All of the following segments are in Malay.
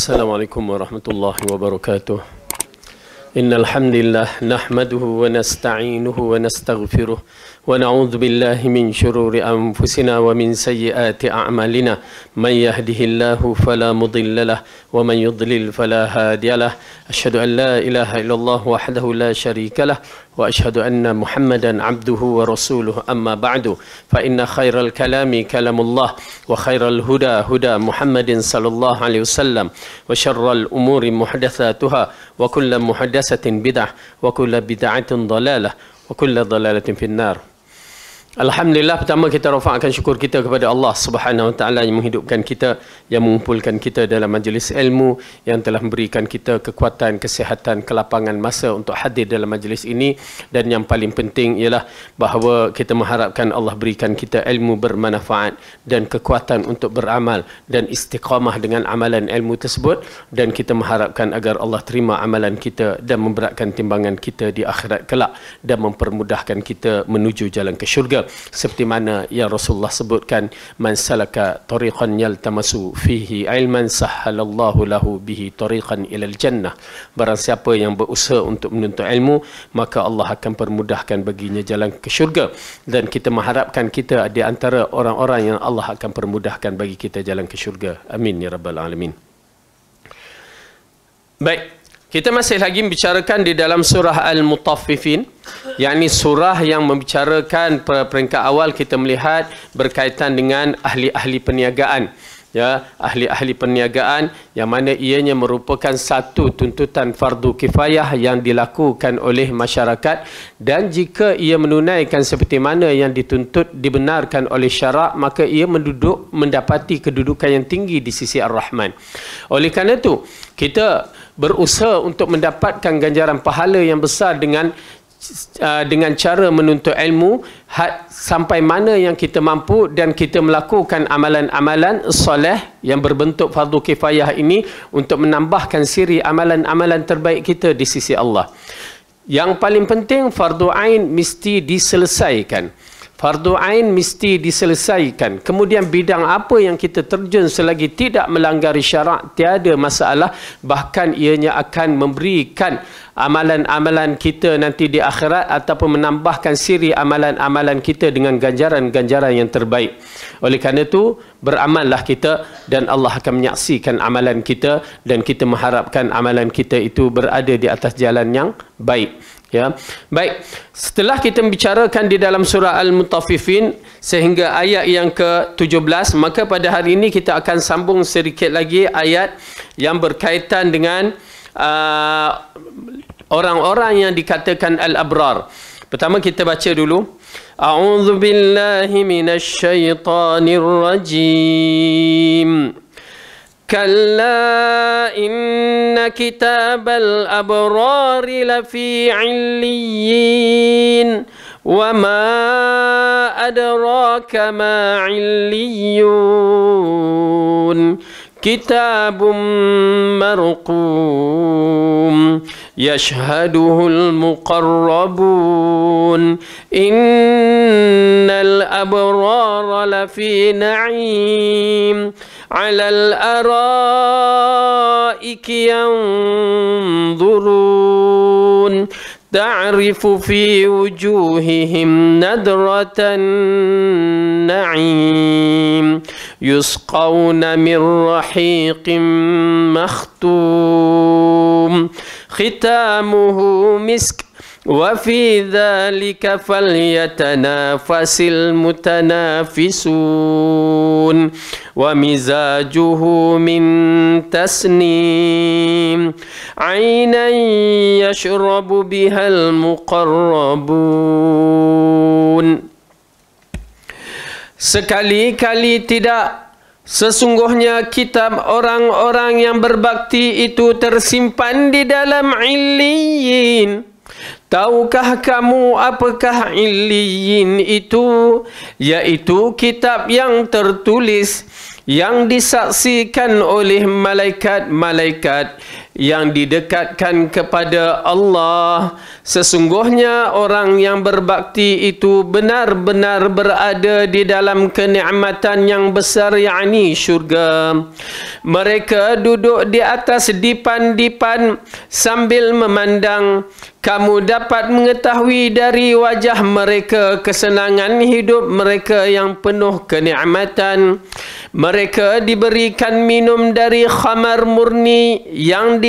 Assalamualaikum warahmatullahi wabarakatuh. Innal hamdalillah nahmaduhu wa nasta'inuhu wa nastaghfiruh wa na'udzu billahi min shururi anfusina wa min sayyiati a'malina. Man yahdihillahu fala mudilla lahu wa man yudlil fala hadiya lahu. Asyhadu an la ilaha illallah wahdahu la syarika lahu wa asyhadu anna Muhammadan abduhu wa rasuluhu. Amma ba'du, fa inna khairal kalami kalamullah wa khairal huda huda Muhammadin sallallahu alaihi wasallam wa syarral umuri muhdatsatuha wa kullu muhdatsatin bid'ah wa kullu bid'atin dalalah wa kullu dalalatin finnar. Alhamdulillah, pertama kita rafa'kan syukur kita kepada Allah Subhanahu wa taala yang menghidupkan kita, yang mengumpulkan kita dalam majlis ilmu, yang telah memberikan kita kekuatan, kesihatan, kelapangan masa untuk hadir dalam majlis ini. Dan yang paling penting ialah bahawa kita mengharapkan Allah berikan kita ilmu bermanfaat dan kekuatan untuk beramal dan istiqamah dengan amalan ilmu tersebut, dan kita mengharapkan agar Allah terima amalan kita dan memberatkan timbangan kita di akhirat kelak dan mempermudahkan kita menuju jalan ke syurga. Seperti mana yang Rasulullah sebutkan, man salaka tariqan yaltamasu fihi ilman sahhalallahu lahu bihi tariqan ilal jannah. Barang siapa yang berusaha untuk menuntut ilmu, maka Allah akan permudahkan baginya jalan ke syurga. Dan kita mengharapkan kita di antara orang-orang yang Allah akan permudahkan bagi kita jalan ke syurga. Amin ya rabbal alamin. Baik, kita masih lagi membicarakan di dalam surah Al-Mutaffifin, yakni surah yang membicarakan peringkat awal kita melihat berkaitan dengan ahli-ahli perniagaan. Ya, ahli-ahli perniagaan yang mana ianya merupakan satu tuntutan fardu kifayah yang dilakukan oleh masyarakat, dan jika ia menunaikan seperti mana yang dituntut dibenarkan oleh syarak, maka ia mendapati kedudukan yang tinggi di sisi Ar-Rahman. Oleh kerana itu, kita berusaha untuk mendapatkan ganjaran pahala yang besar dengan cara menuntut ilmu sampai mana yang kita mampu, dan kita melakukan amalan-amalan soleh yang berbentuk fardu kifayah ini untuk menambahkan siri amalan-amalan terbaik kita di sisi Allah. Yang paling penting, fardu ain mesti diselesaikan. Fardu ain mesti diselesaikan. Kemudian bidang apa yang kita terjun selagi tidak melanggar syarak, tiada masalah. Bahkan ianya akan memberikan amalan-amalan kita nanti di akhirat ataupun menambahkan siri amalan-amalan kita dengan ganjaran-ganjaran yang terbaik. Oleh kerana itu, beramallah kita dan Allah akan menyaksikan amalan kita, dan kita mengharapkan amalan kita itu berada di atas jalan yang baik. Ya, baik. Setelah kita membicarakan di dalam surah Al-Mutaffifin sehingga ayat yang ke-17, maka pada hari ini kita akan sambung sedikit lagi ayat yang berkaitan dengan orang-orang yang dikatakan al-abrar. Pertama kita baca dulu. A'udzu billahi minasy syaithanir rajim. Kalla inna kitabal abrari lafi 'illiyin wa ma adraka ma 'illiyun kitabun marqum yashhaduhul muqarrabun innal abrara lafi na'im 'alal araiki yanzurun ta'rifu fi wujuhihim nadratan na'im yusqawna min rahiqin makhtum khitamuhu misk wa fi dhalika falyatanafasil mutanafisun wa mizajuhu min tasnim aynan yashrabu bihal muqarrabun. Sekali-kali tidak, sesungguhnya kitab orang-orang yang berbakti itu tersimpan di dalam Illiyin. Tahukah kamu apakah Illiyin itu? Yaitu kitab yang tertulis, yang disaksikan oleh malaikat-malaikat yang didekatkan kepada Allah. Sesungguhnya orang yang berbakti itu benar-benar berada di dalam kenikmatan yang besar, yakni syurga. Mereka duduk di atas dipan-dipan sambil memandang. Kamu dapat mengetahui dari wajah mereka kesenangan hidup mereka yang penuh kenikmatan. Mereka diberikan minum dari khamar murni yang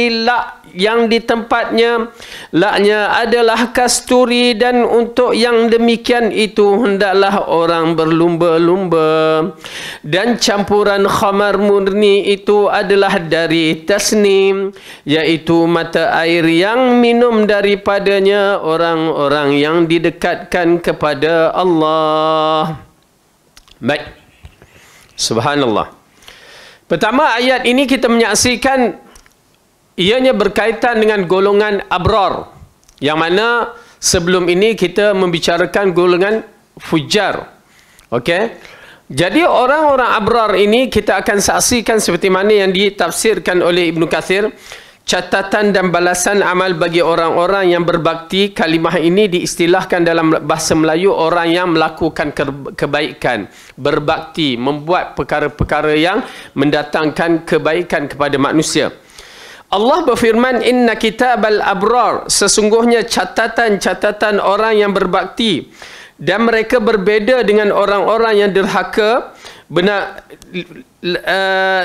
di tempatnya laknya adalah kasturi, dan untuk yang demikian itu hendaklah orang berlumba-lumba. Dan campuran khamar murni itu adalah dari tasnim, yaitu mata air yang minum daripadanya orang-orang yang didekatkan kepada Allah. Baik. Subhanallah. Pertama, ayat ini kita menyaksikan ianya berkaitan dengan golongan abrar, yang mana sebelum ini kita membicarakan golongan fujar. Okey. Jadi orang-orang abrar ini kita akan saksikan seperti mana yang ditafsirkan oleh Ibnu Katsir. Catatan dan balasan amal bagi orang-orang yang berbakti. Kalimah ini diistilahkan dalam bahasa Melayu orang yang melakukan kebaikan, berbakti, membuat perkara-perkara yang mendatangkan kebaikan kepada manusia. Allah berfirman, inna kitabal abrar, sesungguhnya catatan-catatan orang yang berbakti, dan mereka berbeza dengan orang-orang yang derhaka. Benar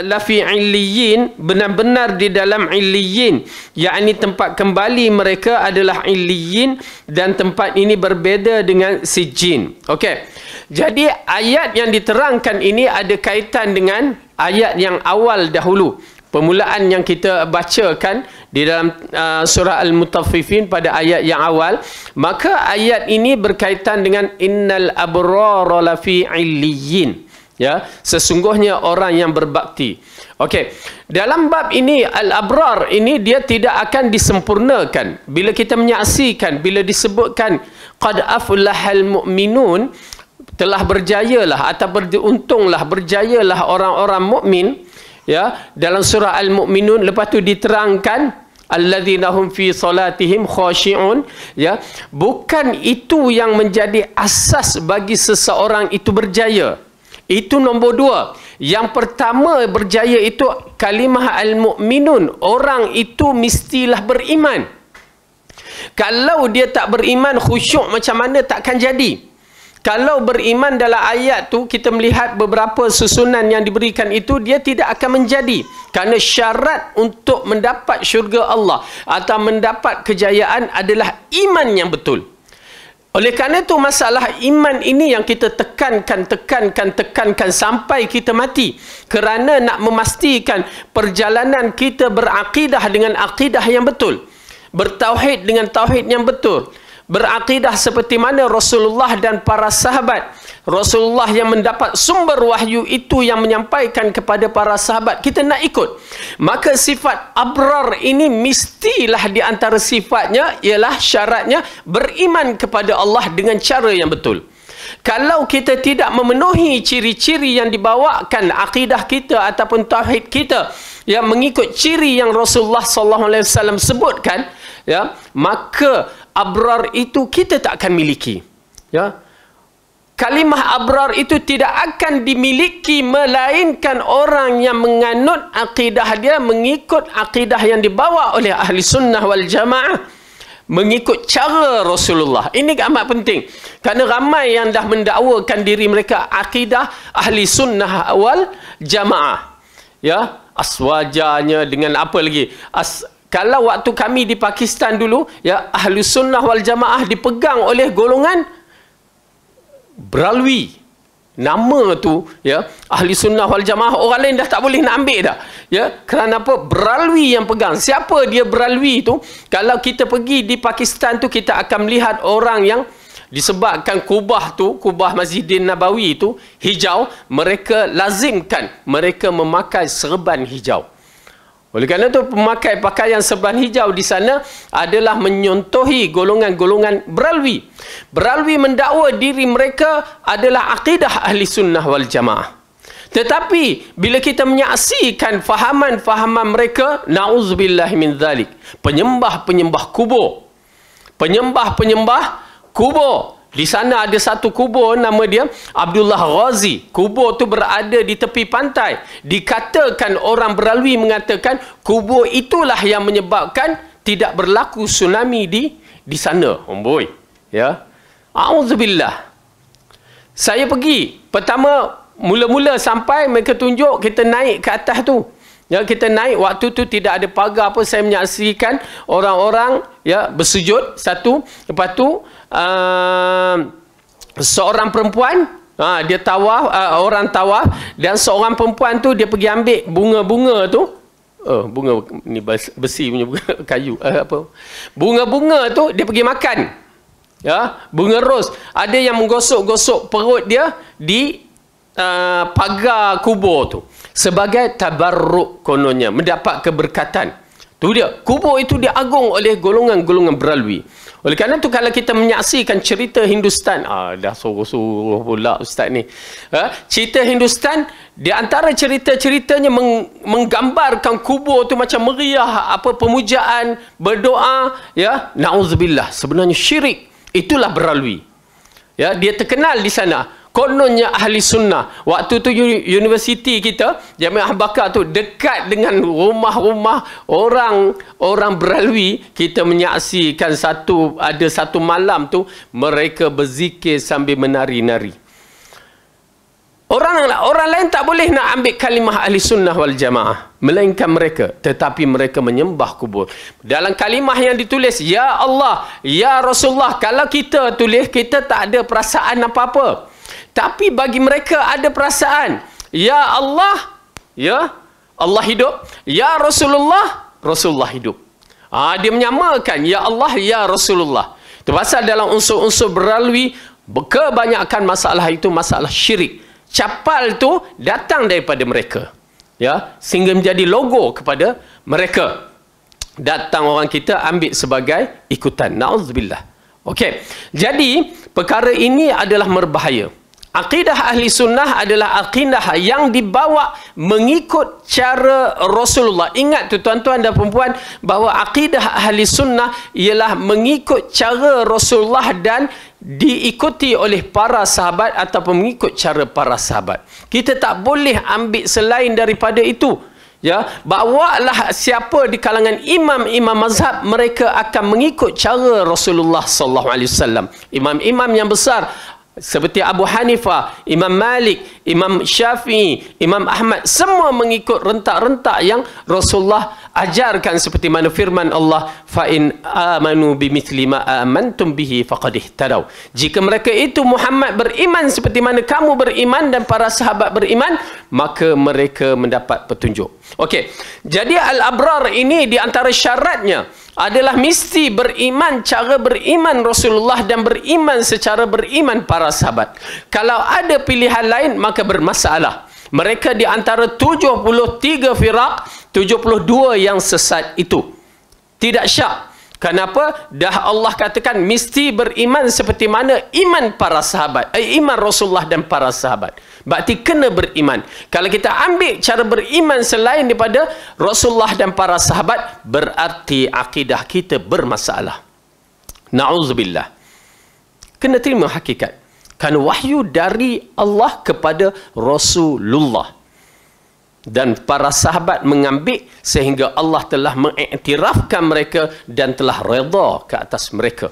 lafi illiyin, benar-benar di dalam illiyin, yakni tempat kembali mereka adalah illiyin, dan tempat ini berbeza dengan sijin. Okey. Jadi ayat yang diterangkan ini ada kaitan dengan ayat yang awal dahulu. Permulaan yang kita bacakan di dalam surah Al-Mutaffifin pada ayat yang awal, maka ayat ini berkaitan dengan innal abrara lafi illiyin. Ya, sesungguhnya orang yang berbakti. Okey. Dalam bab ini al-abrar ini dia tidak akan disempurnakan bila kita menyaksikan, bila disebutkan qad aflahal mu'minun, telah berjayalah atau beruntunglah, berjayalah orang-orang mukmin. Ya, dalam surah Al-Mu'minun, lepas tu diterangkan alladzina hum fi salatihim khashi'un. Ya, bukan itu yang menjadi asas bagi seseorang itu berjaya. Itu nombor dua. Yang pertama berjaya itu kalimah al-mu'minun. Orang itu mestilah beriman. Kalau dia tak beriman, khusyuk macam mana takkan jadi. Kalau beriman dalam ayat tu kita melihat beberapa susunan yang diberikan itu, dia tidak akan menjadi. Kerana syarat untuk mendapat syurga Allah atau mendapat kejayaan adalah iman yang betul. Oleh kerana itu masalah iman ini yang kita tekankan sampai kita mati. Kerana nak memastikan perjalanan kita berakidah dengan akidah yang betul. Bertauhid dengan tauhid yang betul. Berakidah seperti mana Rasulullah dan para sahabat. Rasulullah yang mendapat sumber wahyu itu yang menyampaikan kepada para sahabat. Kita nak ikut. Maka sifat abrar ini mestilah di antara sifatnya ialah syaratnya beriman kepada Allah dengan cara yang betul. Kalau kita tidak memenuhi ciri-ciri yang dibawakan akidah kita ataupun tauhid kita yang mengikut ciri yang Rasulullah SAW sebutkan, ya, maka abrar itu kita tak akan miliki. Ya. Kalimah abrar itu tidak akan dimiliki melainkan orang yang menganut akidah dia, mengikut akidah yang dibawa oleh ahli sunnah wal jamaah, mengikut cara Rasulullah. Ini amat penting. Kerana ramai yang dah mendakwakan diri mereka akidah ahli sunnah wal jamaah. Ya, aswajanya dengan apa lagi? Kalau waktu kami di Pakistan dulu, ya, ahli sunnah wal jamaah dipegang oleh golongan Bralwi. Nama tu, ya, ahli sunnah wal jamaah, orang lain dah tak boleh nak ambil dah. Ya, kerana apa? Bralwi yang pegang. Siapa dia Bralwi tu? Kalau kita pergi di Pakistan tu, kita akan melihat orang yang disebabkan kubah tu, kubah Masjidin Nabawi tu hijau, mereka lazimkan mereka memakai serban hijau. Oleh kerana itu pemakai pakaian serban hijau di sana adalah menyontohi golongan-golongan Bralwi. Bralwi mendakwa diri mereka adalah akidah ahli sunnah wal jamaah. Tetapi bila kita menyaksikan fahaman-fahaman mereka, na'udzubillah min dzalik, penyembah-penyembah kubur. Penyembah-penyembah kubur. Di sana ada satu kubur nama dia Abdullah Ghazi. Kubur tu berada di tepi pantai. Dikatakan orang beralui mengatakan kubur itulah yang menyebabkan tidak berlaku tsunami di sana. Boy. Ya. Auzubillah. Saya pergi. Pertama mula-mula sampai mereka tunjuk, kita naik ke atas tu. Ya, kita naik, waktu tu tidak ada pagar apa, saya menyaksikan orang-orang ya bersujud satu, lepas tu seorang perempuan dia tawaf, orang tawaf, dan seorang perempuan tu dia pergi ambil bunga-bunga tu, bunga ni besi punya bunga, kayu apa, bunga-bunga tu dia pergi makan, ya, bunga ros. Ada yang menggosok-gosok perut dia di pagar kubur tu sebagai tabarruk, kononnya mendapat keberkatan. Tu dia, kubur itu diagung oleh golongan-golongan beralui. Oleh kerana tu kalau kita menyaksikan cerita Hindustan, dah suruh-suruh pula ustaz ni, cerita Hindustan, di antara cerita-ceritanya menggambarkan kubur tu macam meriah, apa pemujaan, berdoa, ya, na'udzubillah, sebenarnya syirik. Itulah beralui. Ya, dia terkenal di sana. Kononnya ahli sunnah. Waktu tu universiti kita, Jamiah Bakar tu dekat dengan rumah-rumah orang beralui. Kita menyaksikan ada satu malam tu mereka berzikir sambil menari-nari. Orang lain tak boleh nak ambil kalimah ahli sunnah wal jamaah, melainkan mereka. Tetapi mereka menyembah kubur. Dalam kalimah yang ditulis, Ya Allah, Ya Rasulullah, kalau kita tulis, kita tak ada perasaan apa-apa. Tapi bagi mereka ada perasaan. Ya Allah, ya Allah hidup. Ya Rasulullah, Rasulullah hidup. Dia menyamakan Ya Allah, Ya Rasulullah. Itu pasal dalam unsur-unsur beralui, kebanyakan masalah itu masalah syirik. Capal tu datang daripada mereka. Ya, sehingga menjadi logo kepada mereka. Datang orang kita ambil sebagai ikutan. Na'udzubillah. Okey. Jadi, perkara ini adalah berbahaya. Akidah ahli sunnah adalah akidah yang dibawa mengikut cara Rasulullah. Ingat tu tuan-tuan dan perempuan, bahawa akidah ahli sunnah ialah mengikut cara Rasulullah dan diikuti oleh para sahabat ataupun mengikut cara para sahabat. Kita tak boleh ambil selain daripada itu. Ya, bawalah siapa di kalangan imam-imam mazhab, mereka akan mengikut cara Rasulullah sallallahu alaihi wasallam. Imam-imam yang besar seperti Abu Hanifah, Imam Malik, Imam Syafi'i, Imam Ahmad, semua mengikut rentak-rentak yang Rasulullah ajarkan, seperti mana firman Allah, fa in amanu bimithli ma amantum bihi faqad ihtadaw. Jika mereka itu Muhammad beriman seperti mana kamu beriman dan para sahabat beriman, maka mereka mendapat petunjuk. Okey. Jadi al-abrar ini di antara syaratnya adalah mesti beriman cara beriman Rasulullah dan beriman secara beriman para sahabat. Kalau ada pilihan lain maka bermasalah. Mereka di antara 73 firaq, 72 yang sesat itu. Tidak syak. Kenapa? Dah Allah katakan mesti beriman seperti mana iman para sahabat, iman Rasulullah dan para sahabat. Berarti kena beriman. Kalau kita ambil cara beriman selain daripada Rasulullah dan para sahabat, berarti akidah kita bermasalah. Na'udzubillah. Kena terima hakikat. Kerana wahyu dari Allah kepada Rasulullah. Dan para sahabat mengambil sehingga Allah telah mengiktirafkan mereka dan telah redha ke atas mereka.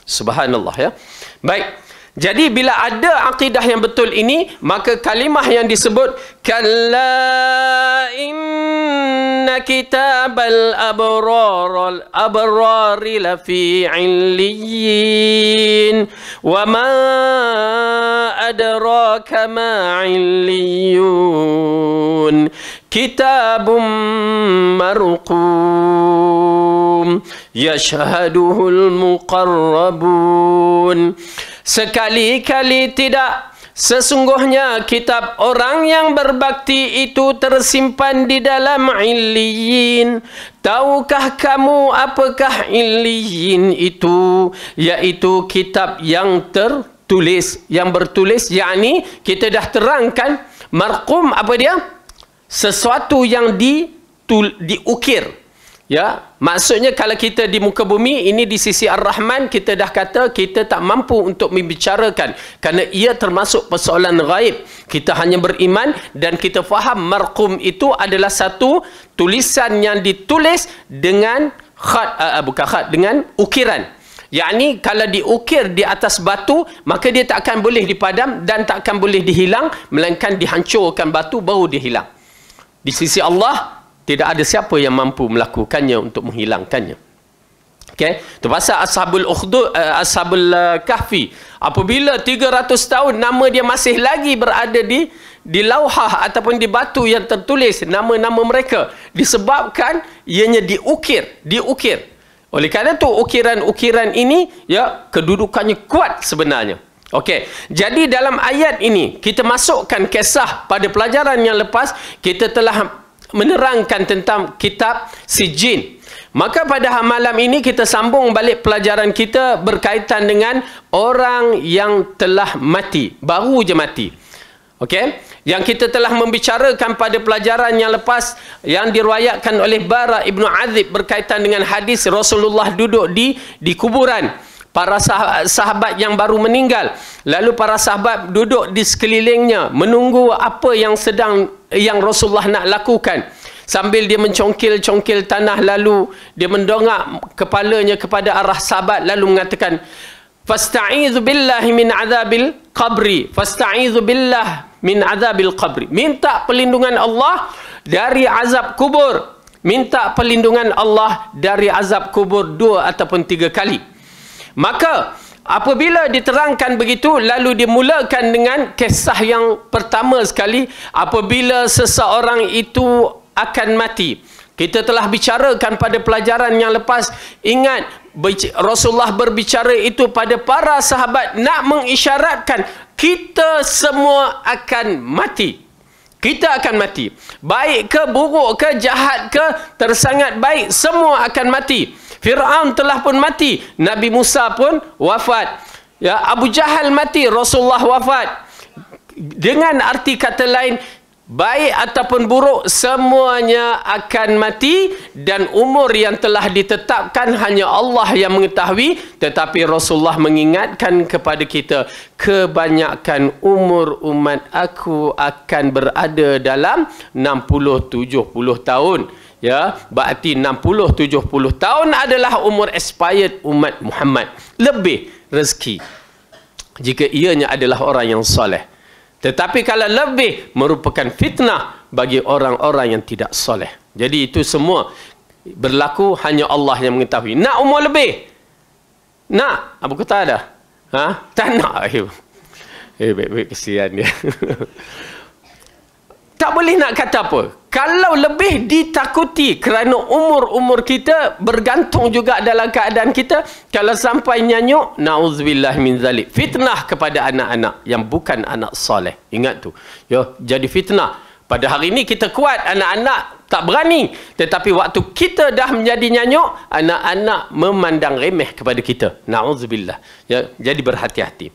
Subhanallah, ya. Baik. Jadi bila ada akidah yang betul ini, maka kalimah yang disebut kalla inna kitabal abrari lafi illiyin wa ma adraka ma illiyun kitabum marqum yashhaduhul muqarrabun. Sekali-kali tidak, sesungguhnya kitab orang yang berbakti itu tersimpan di dalam illiyin. Tahukah kamu apakah illiyin itu? Yaitu kitab yang tertulis, yang bertulis, yakni kita dah terangkan Marqum apa dia? Sesuatu yang diukir. Ya, maksudnya kalau kita di muka bumi ini di sisi Ar-Rahman, kita dah kata kita tak mampu untuk membicarakan kerana ia termasuk persoalan ghaib. Kita hanya beriman dan kita faham marqum itu adalah satu tulisan yang ditulis dengan dengan ukiran. Yakni kalau diukir di atas batu, maka dia tak akan boleh dipadam dan tak akan boleh dihilang, melainkan dihancurkan batu baru dia hilang. Di sisi Allah tidak ada siapa yang mampu melakukannya untuk menghilangkannya. Okey, itu pasal Ashabul Ukhdud, Ashabul Kahfi, apabila 300 tahun nama dia masih lagi berada di lauhah ataupun di batu yang tertulis nama-nama mereka, disebabkan ianya diukir. Oleh kerana itu ukiran-ukiran ini ya kedudukannya kuat sebenarnya. Okey, jadi dalam ayat ini kita masukkan kisah pada pelajaran yang lepas, kita telah menerangkan tentang kitab Sijin. Maka pada malam ini kita sambung balik pelajaran kita berkaitan dengan orang yang telah mati, baru je mati. Okey, yang kita telah membicarakan pada pelajaran yang lepas yang diriwayatkan oleh Bara Ibnu Azib berkaitan dengan hadis Rasulullah duduk di kuburan para sahabat yang baru meninggal, lalu para sahabat duduk di sekelilingnya menunggu apa yang Rasulullah nak lakukan. Sambil dia mencongkil-congkil tanah, lalu dia mendongak kepalanya kepada arah sahabat lalu mengatakan, "Fasta'idzu billahi min adzabil qabri, fasta'idzu billah min adzabil qabri." Minta perlindungan Allah dari azab kubur. Minta perlindungan Allah dari azab kubur 2 ataupun 3 kali. Maka apabila diterangkan begitu, lalu dimulakan dengan kisah yang pertama sekali, apabila seseorang itu akan mati. Kita telah bicarakan pada pelajaran yang lepas. Ingat, Rasulullah berbicara itu pada para sahabat nak mengisyaratkan kita semua akan mati. Kita akan mati. Baik ke, buruk ke, jahat ke, tersangat baik, semua akan mati. Fir'aun telah pun mati, Nabi Musa pun wafat, ya, Abu Jahal mati, Rasulullah wafat. Dengan arti kata lain, baik ataupun buruk, semuanya akan mati, dan umur yang telah ditetapkan hanya Allah yang mengetahui. Tetapi Rasulullah mengingatkan kepada kita, kebanyakan umur umat aku akan berada dalam 60-70 tahun. Ya, berarti 60-70 tahun adalah umur expired umat Muhammad. Lebih rezeki jika ianya adalah orang yang soleh. Tetapi kalau lebih, merupakan fitnah bagi orang-orang yang tidak soleh. Jadi itu semua berlaku hanya Allah yang mengetahui. Nak umur lebih? Nak? Apa kata ada? Ha? Tak nak. Baik-baik, kesian dia. Tak boleh nak kata apa. Kalau lebih ditakuti kerana umur-umur kita bergantung juga dalam keadaan kita. Kalau sampai nyanyuk, na'udzubillah min zalik. Fitnah kepada anak-anak yang bukan anak soleh. Ingat tu. Ya, jadi fitnah. Pada hari ini kita kuat, anak-anak tak berani. Tetapi waktu kita dah menjadi nyanyuk, anak-anak memandang remeh kepada kita. Na'udzubillah. Ya, jadi berhati-hati.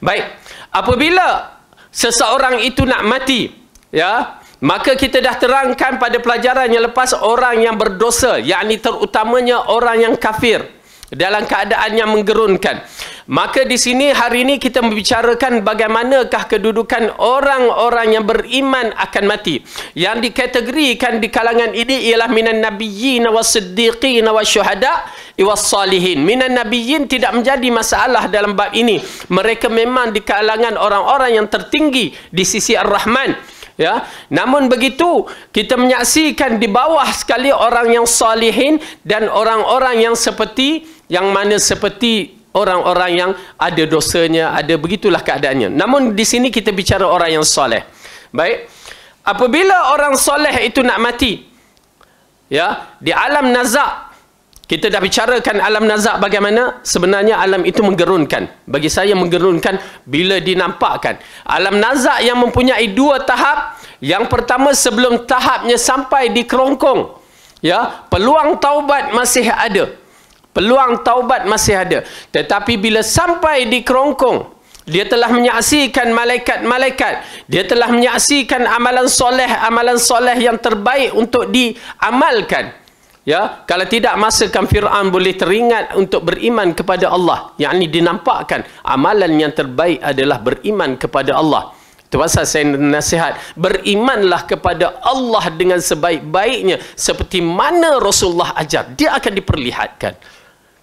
Baik. Apabila seseorang itu nak mati, ya, maka kita dah terangkan pada pelajaran yang lepas orang yang berdosa, yakni terutamanya orang yang kafir dalam keadaan yang menggerunkan. Maka di sini hari ini kita membicarakan bagaimanakah kedudukan orang-orang yang beriman akan mati. Yang dikategorikan di kalangan ini ialah minan nabiyyin was-siddiqin wasyuhada was-salihin. Minan nabiyyin tidak menjadi masalah dalam bab ini. Mereka memang di kalangan orang-orang yang tertinggi di sisi Ar-Rahman. Ya, namun begitu kita menyaksikan di bawah sekali orang yang salihin dan orang-orang yang seperti orang-orang yang ada dosanya, ada begitulah keadaannya. Namun di sini kita bicara orang yang soleh. Baik, apabila orang soleh itu nak mati, ya, di alam nazak, kita dah bicarakan alam nazak bagaimana sebenarnya alam itu menggerunkan. Bagi saya menggerunkan bila dinampakkan. Alam nazak yang mempunyai 2 tahap. Yang pertama, sebelum tahapnya sampai di kerongkong, ya, peluang taubat masih ada. Peluang taubat masih ada. Tetapi bila sampai di kerongkong, Dia telah menyaksikan malaikat-malaikat. Dia telah menyaksikan amalan soleh yang terbaik untuk diamalkan. Ya, kalau tidak masakan Fir'aun boleh teringat untuk beriman kepada Allah. Yakni dinampakkan amalan yang terbaik adalah beriman kepada Allah. Itu pasal saya nasihat, berimanlah kepada Allah dengan sebaik-baiknya seperti mana Rasulullah ajar. Dia akan diperlihatkan.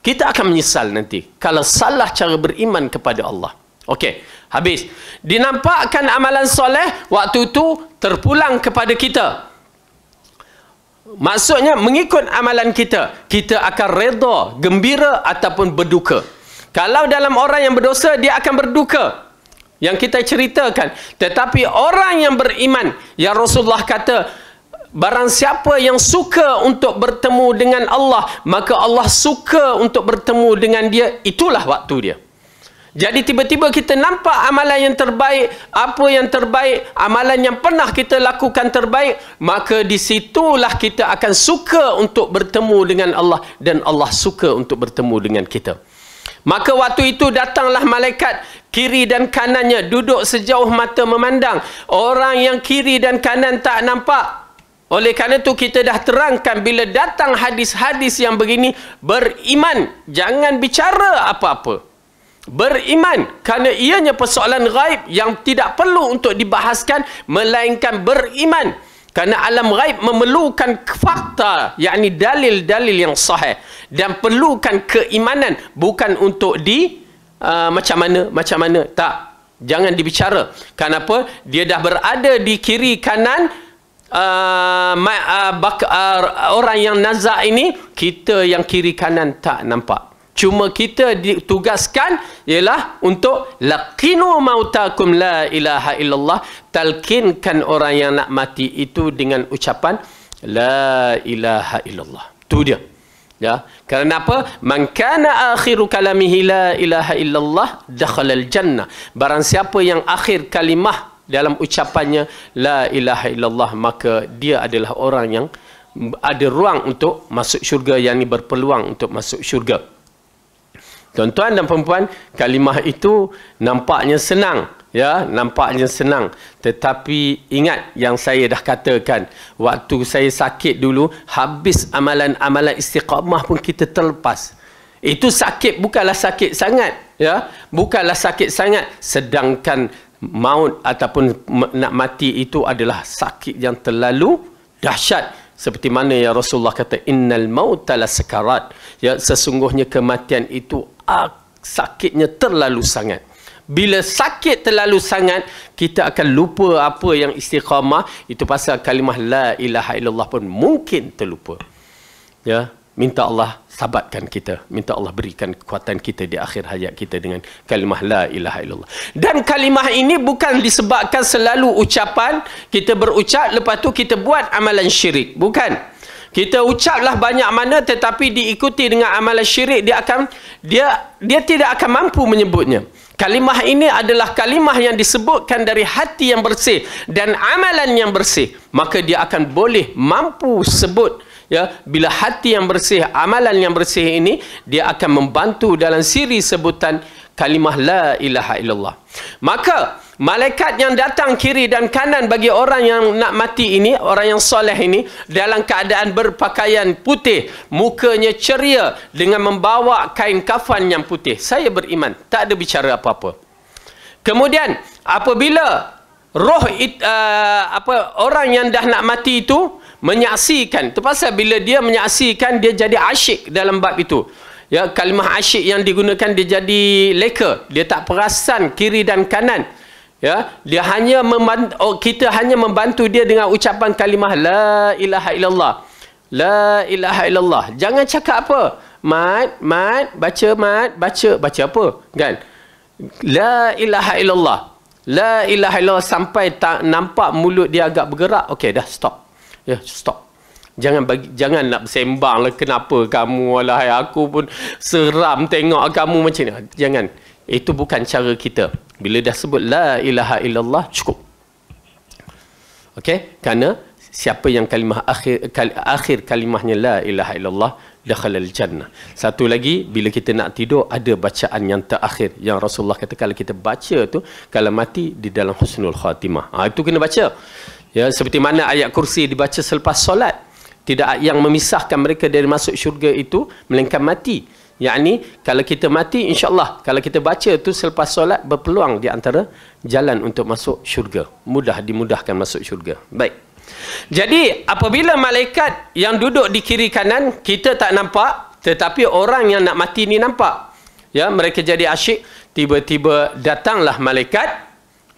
Kita akan menyesal nanti kalau salah cara beriman kepada Allah. Okey, habis. Dinampakkan amalan soleh, waktu itu terpulang kepada kita. Maksudnya mengikut amalan kita, kita akan redha, gembira ataupun berduka. Kalau dalam orang yang berdosa, dia akan berduka. Yang kita ceritakan. Tetapi orang yang beriman, yang Rasulullah kata, barang siapa yang suka untuk bertemu dengan Allah, maka Allah suka untuk bertemu dengan dia. Itulah waktu dia. Jadi tiba-tiba kita nampak amalan yang terbaik, apa yang terbaik, amalan yang pernah kita lakukan terbaik, maka disitulah kita akan suka untuk bertemu dengan Allah dan Allah suka untuk bertemu dengan kita. Maka waktu itu datanglah malaikat kiri dan kanannya, duduk sejauh mata memandang. Orang yang kiri dan kanan tak nampak. Oleh kerana itu kita dah terangkan, bila datang hadis-hadis yang begini, beriman, jangan bicara apa-apa. Beriman, kerana ianya persoalan ghaib yang tidak perlu untuk dibahaskan, melainkan beriman. Kerana alam ghaib memerlukan fakta, yakni dalil-dalil yang sahih, dan perlukan keimanan, bukan untuk macam mana. Tak, jangan dibicara. Kenapa? Dia dah berada di kiri kanan orang yang nazak ini, kita yang kiri kanan tak nampak. Cuma kita ditugaskan ialah untuk laqinu mautakum la ilaha illallah, talkinkan orang yang nak mati itu dengan ucapan la ilaha illallah. Itu dia. Ya, kerana apa? Man kana akhiru kalamihi la ilaha illallah dakhala al-jannah. Barang siapa yang akhir kalimah dalam ucapannya la ilaha illallah, maka dia adalah orang yang ada ruang untuk masuk syurga, yang ni berpeluang untuk masuk syurga. Tuan-tuan dan perempuan, kalimah itu nampaknya senang, ya, nampaknya senang. Tetapi ingat yang saya dah katakan, waktu saya sakit dulu, habis amalan-amalan istiqamah pun kita terlepas. Itu sakit bukanlah sakit sangat, ya, bukanlah sakit sangat. Sedangkan maut ataupun nak mati itu adalah sakit yang terlalu dahsyat. Seperti mana yang Rasulullah kata, innal mauta la sakarat. Ya, sesungguhnya kematian itu sakitnya terlalu sangat. Bila sakit terlalu sangat, kita akan lupa apa yang istiqamah. Itu pasal kalimah la ilaha illallah pun mungkin terlupa. Ya, minta Allah sabatkan kita, minta Allah berikan kekuatan kita di akhir hayat kita dengan kalimah la ilaha illallah. Dan kalimah ini bukan disebabkan selalu ucapan, kita berucap lepas tu kita buat amalan syirik, bukan. Kita ucaplah banyak mana tetapi diikuti dengan amalan syirik, dia tidak akan mampu menyebutnya. Kalimah ini adalah kalimah yang disebutkan dari hati yang bersih dan amalan yang bersih, maka dia akan boleh mampu sebut. Ya, bila hati yang bersih, amalan yang bersih ini, dia akan membantu dalam siri sebutan kalimah la ilaha illallah. Maka malaikat yang datang kiri dan kanan bagi orang yang nak mati ini, orang yang soleh ini, dalam keadaan berpakaian putih, mukanya ceria dengan membawa kain kafan yang putih. Saya beriman, tak ada bicara apa-apa. Kemudian apabila roh orang yang dah nak mati itu menyaksikan, itu pasal bila dia menyaksikan, dia jadi asyik dalam bab itu. Ya, kalimah asyik yang digunakan, dia jadi leka, dia tak perasan kiri dan kanan. Ya, dia hanya kita hanya membantu dia dengan ucapan kalimah la ilaha illallah. La ilaha illallah. Jangan cakap apa? Mat, baca apa? Kan? La ilaha illallah. La ilaha illallah sampai tak nampak mulut dia agak bergerak. Okey, dah stop. Ya, stop. Jangan nak bersembang lah, kenapa kamu, walahai aku pun seram tengok kamu macam ni. Jangan. Itu bukan cara kita. Bila dah sebut la ilaha illallah, cukup. Okey? Kerana siapa yang kalimah akhir kalimahnya la ilaha illallah, dakhala al-jannah. Satu lagi, bila kita nak tidur ada bacaan yang terakhir yang Rasulullah kata kalau kita baca tu kalau mati di dalam husnul khatimah. Itu kena baca. Ya, seperti mana ayat kursi dibaca selepas solat. Tidak yang memisahkan mereka dari masuk syurga itu melainkan mati. Yakni kalau kita mati, insya-Allah kalau kita baca tu selepas solat berpeluang di antara jalan untuk masuk syurga. Dimudahkan masuk syurga. Baik. Jadi apabila malaikat yang duduk di kiri kanan kita tak nampak, tetapi orang yang nak mati ni nampak. Ya, mereka jadi asyik, tiba-tiba datanglah malaikat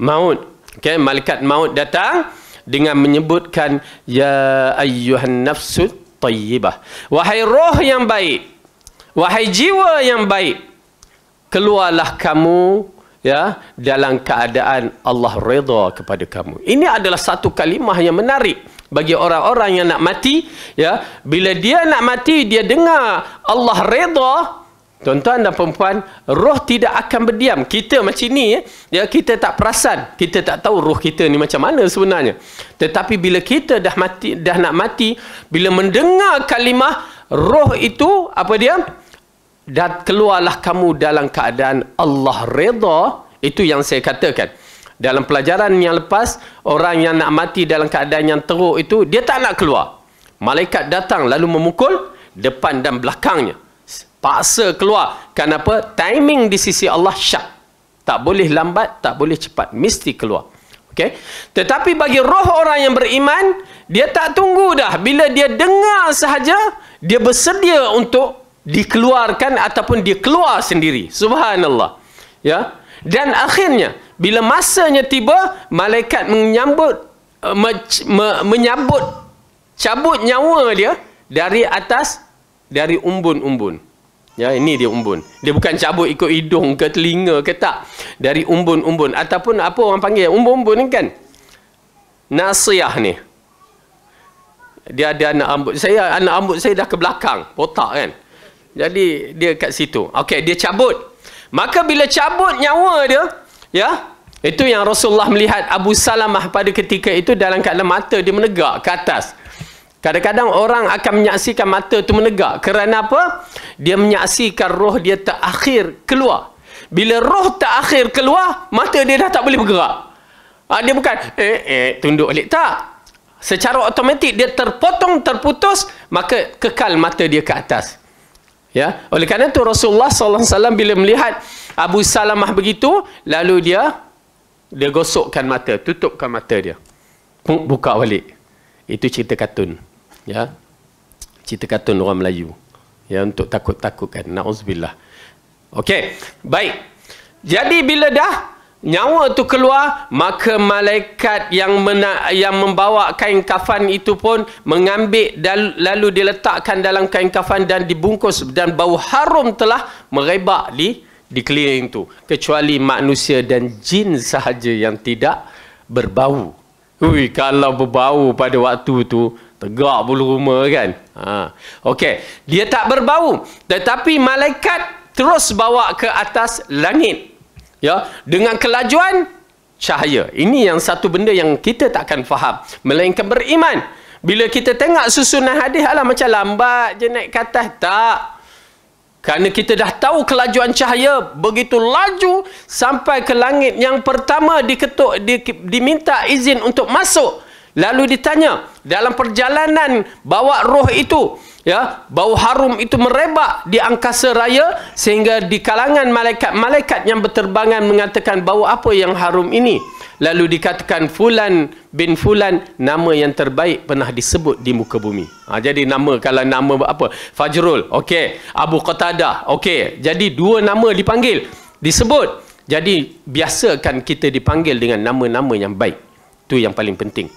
maut. Okey, malaikat maut datang dengan menyebutkan ya ayyuhan nafsut thayyibah. Wahai roh yang baik, wahai jiwa yang baik, keluarlah kamu ya dalam keadaan Allah redha kepada kamu. Ini adalah satu kalimah yang menarik bagi orang-orang yang nak mati ya. Bila dia nak mati, dia dengar Allah redha, tuan-tuan dan puan-puan, roh tidak akan berdiam. Kita macam ni ya, kita tak perasan, kita tak tahu roh kita ni macam mana sebenarnya. Tetapi bila kita dah nak mati, bila mendengar kalimah roh itu, apa dia? Dan keluarlah kamu dalam keadaan Allah redha. Itu yang saya katakan dalam pelajaran yang lepas, orang yang nak mati dalam keadaan yang teruk itu dia tak nak keluar. Malaikat datang lalu memukul depan dan belakangnya, paksa keluar. Kenapa? Timing di sisi Allah syak, tak boleh lambat, tak boleh cepat, mesti keluar. Okay? Tetapi bagi roh orang yang beriman, dia tak tunggu dah. Bila dia dengar sahaja, dia bersedia untuk dikeluarkan ataupun dia keluar sendiri. Subhanallah. Ya. Dan akhirnya bila masanya tiba, malaikat menyambut cabut nyawa dia dari atas, dari umbun-umbun. Ya, ini dia umbun. Dia bukan cabut ikut hidung ke telinga ke, tak. Dari umbun-umbun ataupun apa orang panggil umbun-umbun ni kan. Nasiyah ni. Dia ada anak rambut saya dah ke belakang, botak kan. Jadi dia kat situ. Okey, dia cabut. Maka bila cabut nyawa dia, ya, itu yang Rasulullah melihat Abu Salamah pada ketika itu dalam keadaan mata dia menegak ke atas. Kadang-kadang orang akan menyaksikan mata itu menegak. Kerana apa? Dia menyaksikan roh dia terakhir keluar. Bila roh terakhir keluar, mata dia dah tak boleh bergerak. Dia bukan tunduk balik, tak. Secara automatik dia terputus, maka kekal mata dia ke atas. Ya, oleh kerana itu Rasulullah SAW bila melihat Abu Salamah begitu, lalu dia gosokkan mata, tutupkan mata dia, buka balik. Itu cerita kartun, ya, cerita kartun orang Melayu, ya, untuk takut-takutkan. Na'udzubillah. Okey, baik. Jadi bila dah nyawa tu keluar, maka malaikat yang membawa kain kafan itu pun mengambil lalu diletakkan dalam kain kafan dan dibungkus, dan bau harum telah merebak di keliling itu, kecuali manusia dan jin sahaja yang tidak berbau. Kalau berbau pada waktu tu tegak bulu rumah kan. Okey, dia tak berbau, tetapi malaikat terus bawa ke atas langit. Ya, dengan kelajuan cahaya. Ini yang satu benda yang kita takkan faham melainkan beriman. Bila kita tengok susunan hadis, alah macam lambat je naik ke atas. Tak. Kerana kita dah tahu kelajuan cahaya begitu laju sampai ke langit yang pertama, diketuk, diminta izin untuk masuk. Lalu ditanya dalam perjalanan bawa roh itu, ya, bau harum itu merebak di angkasa raya sehingga di kalangan malaikat yang berterbangan mengatakan bau apa yang harum ini. Lalu dikatakan Fulan bin Fulan, nama yang terbaik pernah disebut di muka bumi. Jadi nama, kalau nama apa? Fajrul, okey. Abu Qatadah, okey. Jadi dua nama dipanggil, disebut. Jadi biasakan kita dipanggil dengan nama-nama yang baik. Itu yang paling penting.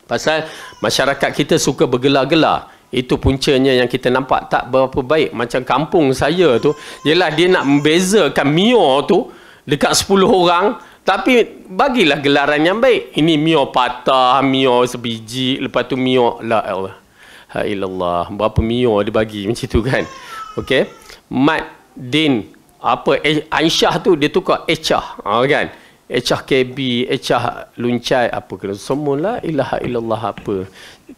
Pasal masyarakat kita suka bergelar-gelar. Itu puncanya yang kita nampak tak berapa baik. Macam kampung saya tu, ialah dia nak membezakan Mio tu dekat 10 orang, tapi bagilah gelaran yang baik. Ini Mio patah, Mio sebiji, lepas tu Mio la ilallah, berapa Mio dia bagi macam tu kan. Okey, Mat Din apa Aisyah tu dia tukar Echah, kan. Echah KB, Echah Luncai, apa kena semua la ilaha illallah apa.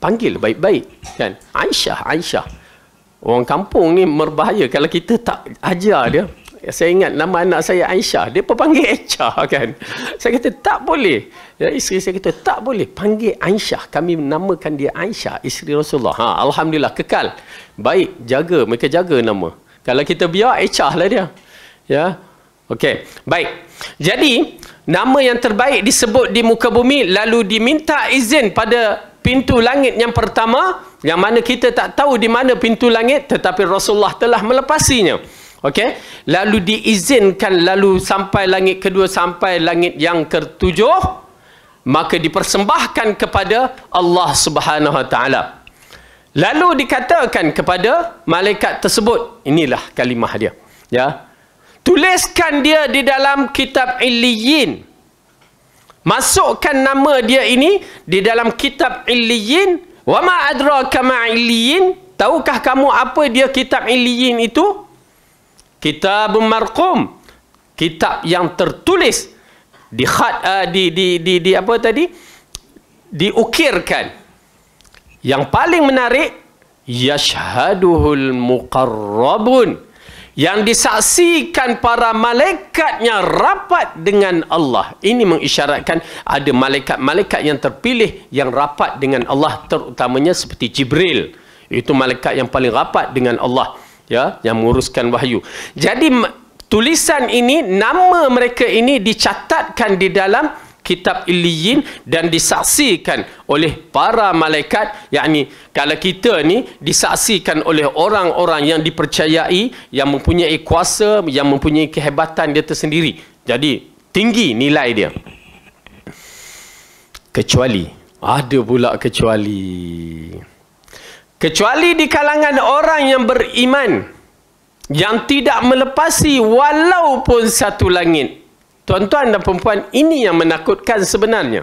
Panggil baik-baik kan. Aisyah. Orang kampung ni berbahaya kalau kita tak ajar dia. Saya ingat nama anak saya Aisyah. Dia pun panggil Aisyah kan. Saya kata tak boleh. Ya, isteri saya kata tak boleh. Panggil Aisyah. Kami namakan dia Aisyah. Isteri Rasulullah. Alhamdulillah kekal. Baik. Jaga. Mereka jaga nama. Kalau kita biar Aisyah lah dia. Ya. Okey. Baik. Jadi nama yang terbaik disebut di muka bumi. Lalu diminta izin pada pintu langit yang pertama. Yang mana kita tak tahu di mana pintu langit. Tetapi Rasulullah telah melepasinya. Okey, lalu diizinkan lalu sampai langit kedua sampai langit yang ketujuh, maka dipersembahkan kepada Allah Subhanahu Wa Taala. Lalu dikatakan kepada malaikat tersebut, inilah kalimah dia, ya. Tuliskan dia di dalam kitab Illiyin. Masukkan nama dia ini di dalam kitab Illiyin. Wa ma adraka ma Illiyin? Tahukah kamu apa dia kitab Illiyin itu? Kitabun marqum, kitab yang tertulis di khat di apa tadi, diukirkan. Yang paling menarik, yashhaduhul muqarrabun, yang disaksikan para malaikatnya rapat dengan Allah. Ini mengisyaratkan ada malaikat-malaikat yang terpilih yang rapat dengan Allah, terutamanya seperti Jibril. Itu malaikat yang paling rapat dengan Allah, ya, yang menguruskan wahyu. Jadi tulisan ini, nama mereka ini dicatatkan di dalam kitab Illiyin dan disaksikan oleh para malaikat. Yakni kalau kita ni disaksikan oleh orang-orang yang dipercayai, yang mempunyai kuasa, yang mempunyai kehebatan dia tersendiri. Jadi tinggi nilai dia. Kecuali, ada pula kecuali di kalangan orang yang beriman, yang tidak melepasi walaupun satu langit. Tuan-tuan dan perempuan, ini yang menakutkan sebenarnya.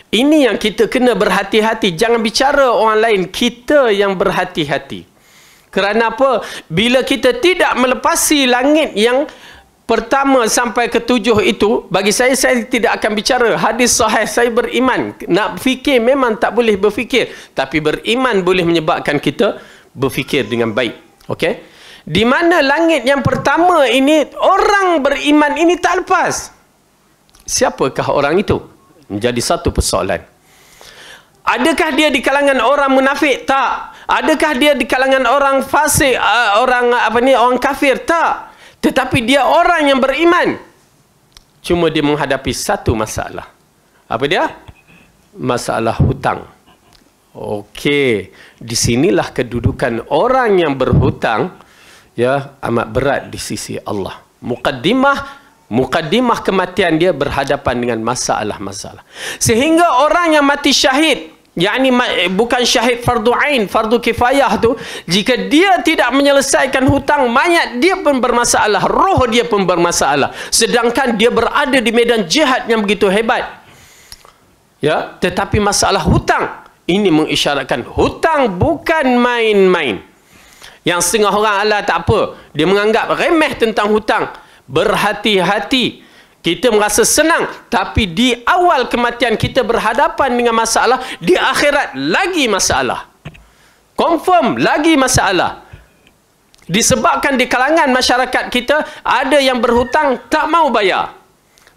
Ini yang kita kena berhati-hati. Jangan bicara orang lain, kita yang berhati-hati. Kerana apa? Bila kita tidak melepasi langit yang pertama sampai ketujuh itu, bagi saya tidak akan bicara hadis sahih. Saya beriman. Nak fikir memang tak boleh berfikir. Tapi beriman boleh menyebabkan kita berfikir dengan baik. Okey? Di mana langit yang pertama ini, orang beriman ini tak lepas. Siapakah orang itu? Menjadi satu persoalan. Adakah dia di kalangan orang munafik? Tak. Adakah dia di kalangan orang fasik, orang kafir? Tak. Tetapi dia orang yang beriman. Cuma dia menghadapi satu masalah. Apa dia? Masalah hutang. Okey, di sinilah kedudukan orang yang berhutang, ya, amat berat di sisi Allah. Mukaddimah kematian dia berhadapan dengan masalah-masalah. Sehingga orang yang mati syahid, yakni bukan syahid fardu ain, fardu kifayah tu, jika dia tidak menyelesaikan hutang, mayat dia pun bermasalah, roh dia pun bermasalah. Sedangkan dia berada di medan jihad yang begitu hebat. Ya, tetapi masalah hutang ini mengisyaratkan hutang bukan main-main. Yang setengah orang ala tak apa, dia menganggap remeh tentang hutang. Berhati-hati. Kita merasa senang, tapi di awal kematian kita berhadapan dengan masalah, di akhirat lagi masalah. Confirm lagi masalah. Disebabkan di kalangan masyarakat kita ada yang berhutang tak mau bayar.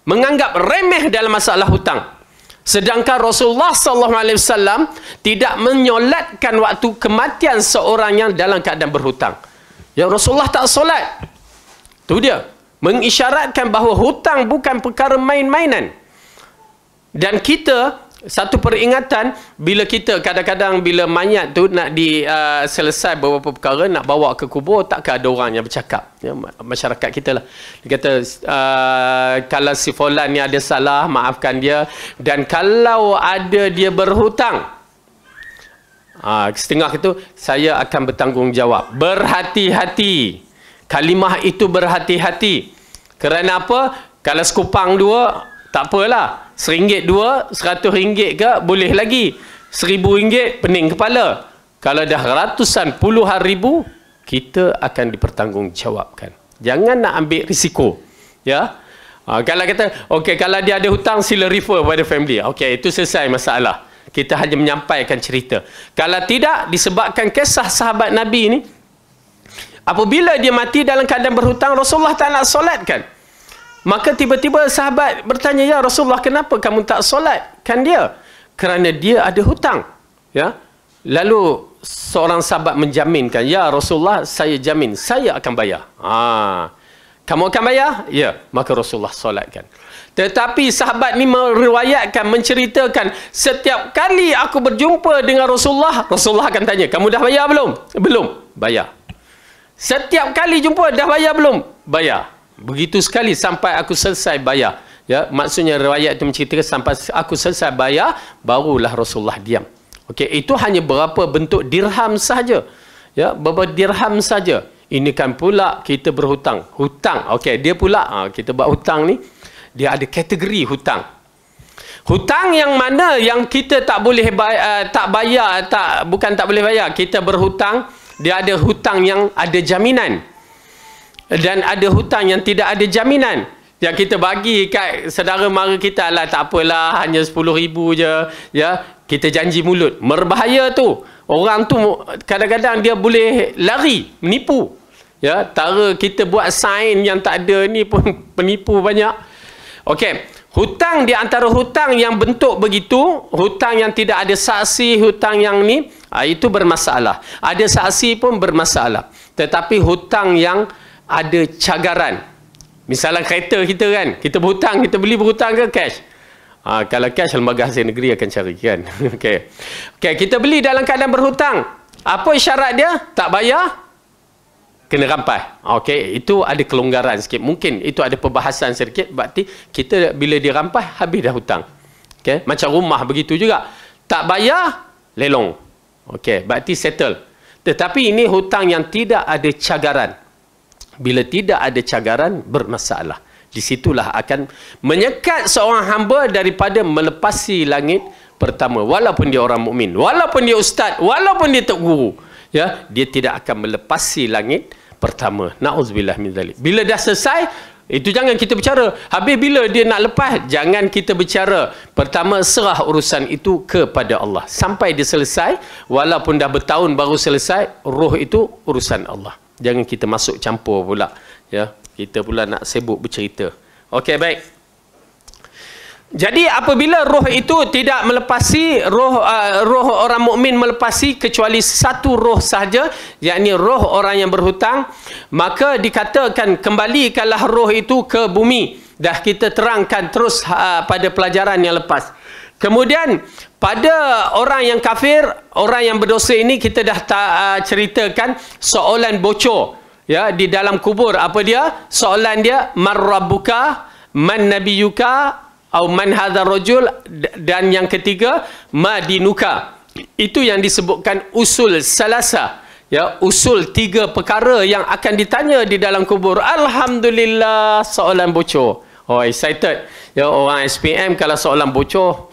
Menganggap remeh dalam masalah hutang. Sedangkan Rasulullah SAW tidak menyolatkan waktu kematian seorang yang dalam keadaan berhutang. Ya, Rasulullah tak solat. Itu dia. Mengisyaratkan bahawa hutang bukan perkara main-mainan. Dan kita, satu peringatan, bila kita kadang-kadang bila mayat tu nak selesai beberapa perkara, nak bawa ke kubur, takkan ada orang yang bercakap. Ya, masyarakat kita lah. Dia kata, kalau si fulan ni ada salah, maafkan dia. Dan kalau ada dia berhutang, setengah itu, saya akan bertanggungjawab. Berhati-hati. Kalimah itu berhati-hati. Kerana apa? Kalau sekupang dua, tak apalah. RM1 dua, RM100 ke, boleh lagi. RM1,000, pening kepala. Kalau dah ratusan, puluhan ribu, kita akan dipertanggungjawabkan. Jangan nak ambil risiko. Ya. Kalau kata, okey, kalau dia ada hutang, sila refer pada family. Okey, itu selesai masalah. Kita hanya menyampaikan cerita. Kalau tidak, disebabkan kisah sahabat Nabi ini, Apabila dia mati dalam keadaan berhutang, Rasulullah tak nak solatkan. Maka tiba-tiba sahabat bertanya, ya Rasulullah, kenapa kamu tak solatkan dia? Kerana dia ada hutang. Ya. Lalu seorang sahabat menjaminkan, ya Rasulullah, saya jamin, saya akan bayar. Kamu akan bayar? Ya. Maka Rasulullah solatkan. Tetapi sahabat ni meriwayatkan, menceritakan, setiap kali aku berjumpa dengan Rasulullah, Rasulullah akan tanya, kamu dah bayar belum? Belum. Bayar. Setiap kali jumpa, dah bayar belum? Bayar. Begitu sekali sampai aku selesai bayar. Ya, maksudnya riwayat itu menceritakan sampai aku selesai bayar, barulah Rasulullah diam. Okey, itu hanya berapa bentuk dirham saja. Ya, beberapa dirham saja. Ini kan pula kita berhutang. Hutang. Okey, dia pula kita buat hutang ni, dia ada kategori hutang. Hutang yang mana yang kita tak boleh bayar, bukan tak boleh bayar, kita berhutang, dia ada hutang yang ada jaminan. Dan ada hutang yang tidak ada jaminan. Yang kita bagi kat saudara mara kita, lah tak apalah, hanya 10,000 je. Ya, kita janji mulut. Berbahaya tu. Orang tu kadang-kadang dia boleh lari, menipu. Ya, tara kita buat sign yang tak ada ni pun penipu banyak. Okey, hutang di antara hutang yang bentuk begitu, hutang yang tidak ada saksi, hutang yang ni, itu bermasalah. Ada saksi pun bermasalah. Tetapi hutang yang ada cagaran. Misalnya kereta kita kan, kita berhutang, kita beli berhutang ke cash? Kalau cash, Lembaga Hasil Negeri akan cari kan. Okey. Okey, kita beli dalam keadaan berhutang. Apa syarat dia? Tak bayar, kena rampas. Okey, itu ada kelonggaran sikit. Mungkin itu ada perbahasan sedikit. Berarti kita bila dirampas, habis dah hutang. Okey, macam rumah begitu juga. Tak bayar, lelong. Okey, berarti settle. Tetapi ini hutang yang tidak ada cagaran. Bila tidak ada cagaran, bermasalah. Di situlah akan menyekat seorang hamba daripada melepasi langit pertama. Walaupun dia orang mukmin, walaupun dia ustaz, walaupun dia tok guru, ya, dia tidak akan melepasi langit pertama. Na'udzubillah min zalik. Bila dah selesai, itu jangan kita bicara. Habis bila dia nak lepas, jangan kita bicara. Pertama, serah urusan itu kepada Allah. Sampai dia selesai, walaupun dah bertahun baru selesai, roh itu urusan Allah. Jangan kita masuk campur pula. Ya, kita pula nak sibuk bercerita. Okey, baik. Jadi apabila roh itu tidak melepasi, roh orang mukmin melepasi kecuali satu roh sahaja, yakni roh orang yang berhutang, maka dikatakan kembalikanlah roh itu ke bumi. Dah kita terangkan terus pada pelajaran yang lepas. Kemudian pada orang yang kafir, orang yang berdosa ini kita dah ceritakan soalan bocor, ya, di dalam kubur. Apa dia? Soalan dia, man rabbuka, man nabiyuka, atau man hadzal rajul, dan yang ketiga, ma dinuka. Itu yang disebutkan usul salasa, ya, usul 3 perkara yang akan ditanya di dalam kubur. Alhamdulillah, soalan bocor. Oh, excited. Ya, orang SPM kalau soalan bocor,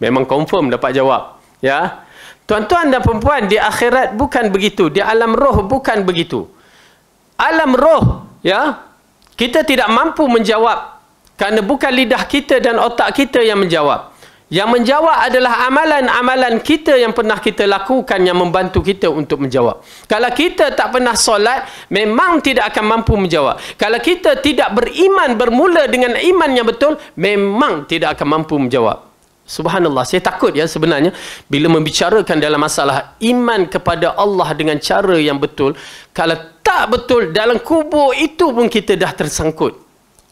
memang confirm dapat jawab. Ya. Tuan-tuan dan perempuan, di akhirat bukan begitu. Di alam roh bukan begitu. Alam roh, ya, kita tidak mampu menjawab. Kerana bukan lidah kita dan otak kita yang menjawab. Yang menjawab adalah amalan-amalan kita yang pernah kita lakukan yang membantu kita untuk menjawab. Kalau kita tak pernah solat, memang tidak akan mampu menjawab. Kalau kita tidak beriman, bermula dengan iman yang betul, memang tidak akan mampu menjawab. Subhanallah, saya takut ya sebenarnya bila membicarakan dalam masalah iman kepada Allah dengan cara yang betul, kalau tak betul dalam kubur itu pun kita dah tersangkut.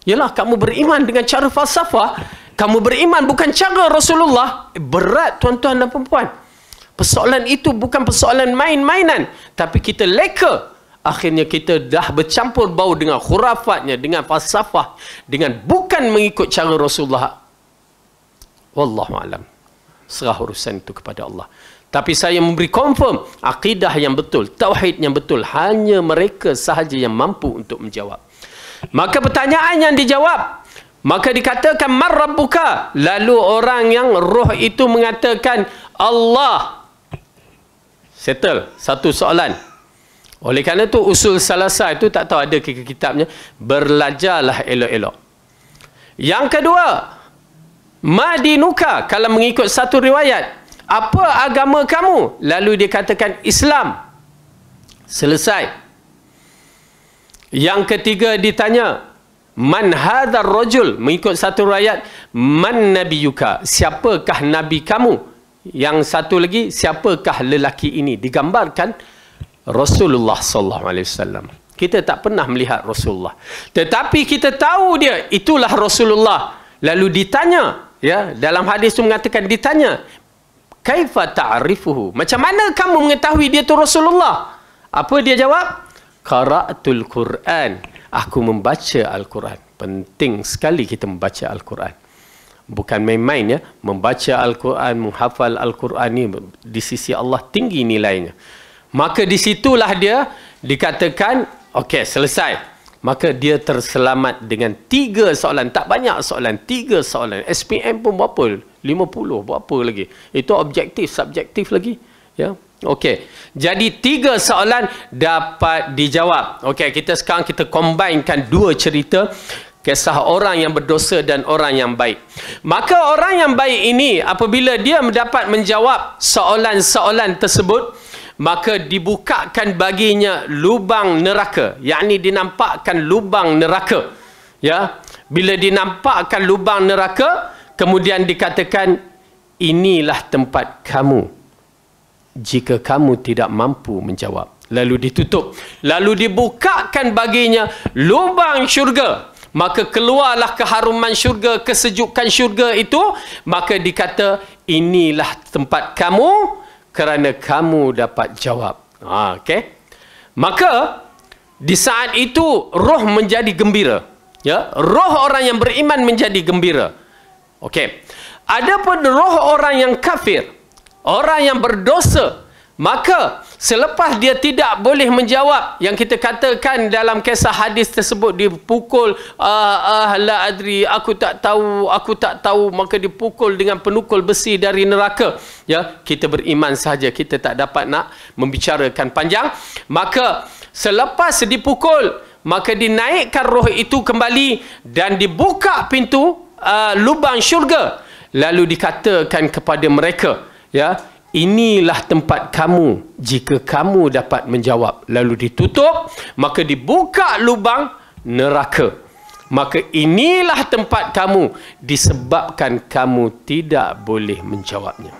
Yalah, kamu beriman dengan cara falsafah, kamu beriman bukan cara Rasulullah. Berat tuan-tuan dan perempuan. Persoalan itu bukan persoalan main-mainan, tapi kita leka. Akhirnya kita dah bercampur bau dengan khurafatnya, dengan falsafah, dengan bukan mengikut cara Rasulullah. Wallahu alam. Serah urusan itu kepada Allah. Tapi saya memberi confirm, akidah yang betul, tauhid yang betul, hanya mereka sahaja yang mampu untuk menjawab. Maka pertanyaan yang dijawab, maka dikatakan man rabbuka. Lalu orang yang roh itu mengatakan Allah. Settle satu soalan. Oleh kerana itu usul salasa itu tak tahu ada ke kitabnya. Belajarlah elok-elok. Yang kedua, madinuka. Kalau mengikut satu riwayat, apa agama kamu? Lalu dia katakan Islam. Selesai. Yang ketiga ditanya, man hadzal rajul, mengikut satu riwayat, man nabiyuka, siapakah nabi kamu? Yang satu lagi, siapakah lelaki ini? Digambarkan Rasulullah sallallahu alaihi wasallam. Kita tak pernah melihat Rasulullah, tetapi kita tahu dia itulah Rasulullah. Lalu ditanya, ya, dalam hadis itu mengatakan ditanya, kaifa ta'rifuhu, macam mana kamu mengetahui dia tu Rasulullah? Apa dia jawab? Qara'tul Quran, aku membaca Al-Quran. Penting sekali kita membaca Al-Quran. Bukan main-main, ya. Membaca Al-Quran, menghafal Al-Quran ni di sisi Allah tinggi nilainya. Maka disitulah dia dikatakan, okey, selesai. Maka dia terselamat dengan 3 soalan. Tak banyak soalan, 3 soalan. SPM pun berapa? 50, berapa lagi? Itu objektif, subjektif lagi. Ya. Okey. Jadi 3 soalan dapat dijawab. Okey, sekarang kita combinekan 2 cerita. Kisah orang yang berdosa dan orang yang baik. Maka orang yang baik ini, apabila dia mendapat menjawab soalan-soalan tersebut, maka dibukakan baginya lubang neraka, yakni dinampakkan lubang neraka, ya. Bila dinampakkan lubang neraka, kemudian dikatakan, inilah tempat kamu jika kamu tidak mampu menjawab. Lalu ditutup, lalu dibukakan baginya lubang syurga, maka keluarlah keharuman syurga, kesejukan syurga itu. Maka dikata, inilah tempat kamu kerana kamu dapat jawab. Okey. Maka di saat itu roh menjadi gembira, ya. Roh orang yang beriman menjadi gembira. Okey. Adapun roh orang yang kafir, orang yang berdosa, maka selepas dia tidak boleh menjawab, yang kita katakan dalam kisah hadis tersebut, dipukul, la adri, aku tak tahu, maka dipukul dengan penukul besi dari neraka. Ya, kita beriman saja, kita tak dapat nak membicarakan panjang. Maka selepas dipukul, maka dinaikkan roh itu kembali dan dibuka pintu lubang syurga. Lalu dikatakan kepada mereka, ya, inilah tempat kamu jika kamu dapat menjawab. Lalu ditutup, maka dibuka lubang neraka. Maka inilah tempat kamu disebabkan kamu tidak boleh menjawabnya.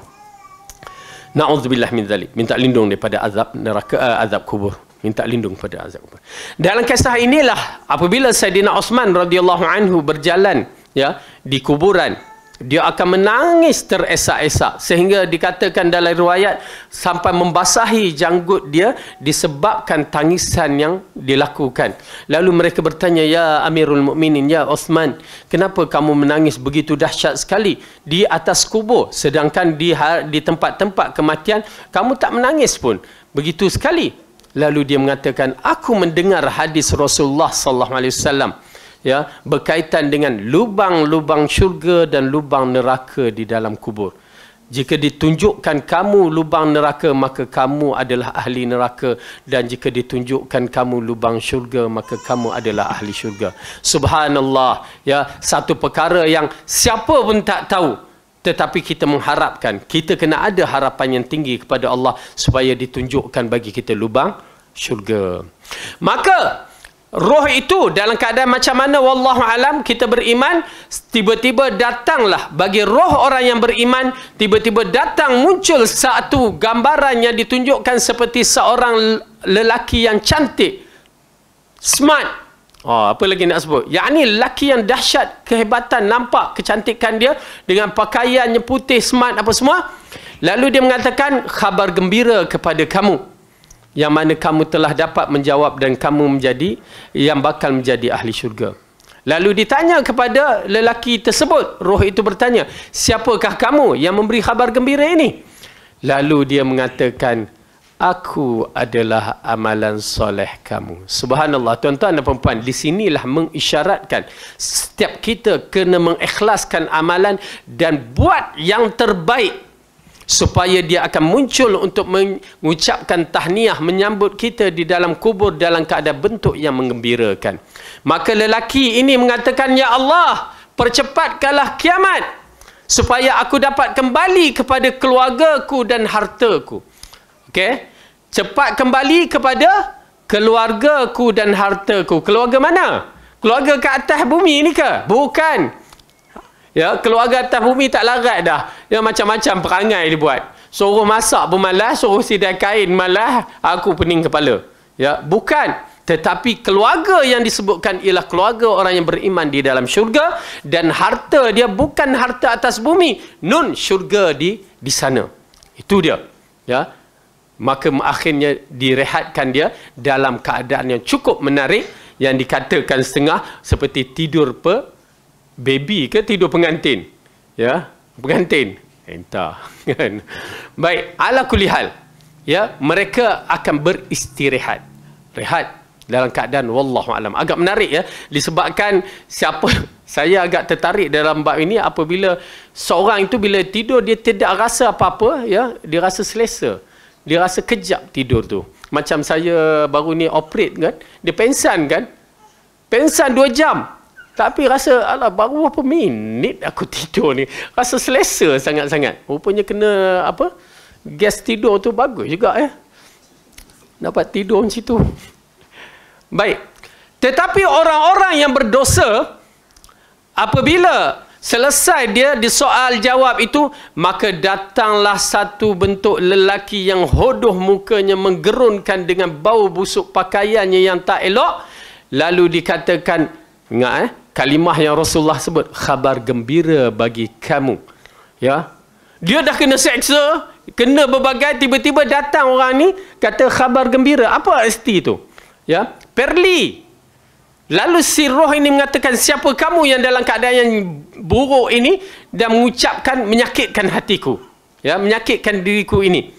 Na'udzubillah min dzalik. Minta lindung daripada azab neraka, azab kubur. Minta lindung pada azab kubur. Dalam kisah inilah apabila Sayyidina Uthman radhiyallahu anhu berjalan, ya, di kuburan, dia akan menangis teresak-esak sehingga dikatakan dalam riwayat sampai membasahi janggut dia disebabkan tangisan yang dilakukan. Lalu mereka bertanya, ya Amirul Mukminin, ya Uthman, kenapa kamu menangis begitu dahsyat sekali di atas kubur, sedangkan di tempat-tempat kematian kamu tak menangis pun begitu sekali? Lalu dia mengatakan, aku mendengar hadis Rasulullah sallallahu alaihi wasallam, ya, berkaitan dengan lubang-lubang syurga dan lubang neraka di dalam kubur. Jika ditunjukkan kamu lubang neraka, maka kamu adalah ahli neraka, dan jika ditunjukkan kamu lubang syurga, maka kamu adalah ahli syurga. Subhanallah, ya, satu perkara yang siapa pun tak tahu, tetapi kita mengharapkan, kita kena ada harapan yang tinggi kepada Allah supaya ditunjukkan bagi kita lubang syurga. Maka roh itu dalam keadaan macam mana, wallahu alam, kita beriman, tiba-tiba datanglah bagi roh orang yang beriman, tiba-tiba datang muncul satu gambaran yang ditunjukkan seperti seorang lelaki yang cantik, smart. Apa lagi nak sebut? Yakni lelaki yang dahsyat kehebatan, nampak kecantikan dia dengan pakaiannya putih, smart apa semua. Lalu dia mengatakan, khabar gembira kepada kamu, yang mana kamu telah dapat menjawab dan kamu menjadi yang bakal menjadi ahli syurga. Lalu ditanya kepada lelaki tersebut, roh itu bertanya, siapakah kamu yang memberi khabar gembira ini? Lalu dia mengatakan, aku adalah amalan soleh kamu. Subhanallah, tuan-tuan dan puan-puan, di sinilah mengisyaratkan setiap kita kena mengikhlaskan amalan dan buat yang terbaik, supaya dia akan muncul untuk mengucapkan tahniah, menyambut kita di dalam kubur dalam keadaan bentuk yang menggembirakan. Maka lelaki ini mengatakan, ya Allah, percepatkanlah kiamat supaya aku dapat kembali kepada keluargaku dan hartaku. Okey, cepat kembali kepada keluargaku dan hartaku. Keluarga mana? Keluarga kat atas bumi ni ke? Bukan. Ya, keluarga atas bumi tak larat dah. Ya, macam-macam perangai dia buat. Suruh masak pun malas, suruh sidai kain malas, aku pening kepala. Ya, bukan. Tetapi keluarga yang disebutkan ialah keluarga orang yang beriman di dalam syurga, dan harta dia bukan harta atas bumi. Nun, syurga di sana. Itu dia. Ya. Maka akhirnya direhatkan dia dalam keadaan yang cukup menarik, yang dikatakan setengah seperti tidur baby ke tidur pengantin. Ya, pengantin. Entah. Kan. Baik, ala kulli hal. Ya, mereka akan beristirahat. Rehat dalam keadaan wallahu alam. Agak menarik ya, disebabkan saya agak tertarik dalam bab ini apabila seorang itu bila tidur dia tidak rasa apa-apa, ya, dia rasa selesa. Dia rasa kejap tidur tu. Macam saya baru ni operate kan, dia pensan kan. Pensan 2 jam. Tapi rasa alah baru berapa minit aku tidur ni. Rasa selesa sangat-sangat. Rupanya kena apa? Gas tidur tu bagus juga ya. Dapat tidur macam tu. Baik. Tetapi orang-orang yang berdosa, apabila selesai dia disoal jawab itu, maka datanglah satu bentuk lelaki yang hodoh mukanya, menggerunkan dengan bau busuk pakaiannya yang tak elok. Lalu dikatakan, ingat kalimah yang Rasulullah sebut, khabar gembira bagi kamu. Ya. Dia dah kena seksa, kena berbagai, tiba-tiba datang orang ni kata khabar gembira. Apa arti itu? Ya, Perli. Lalu si roh ini mengatakan, siapa kamu yang dalam keadaan yang buruk ini dan mengucapkan menyakitkan hatiku, ya, menyakitkan diriku ini.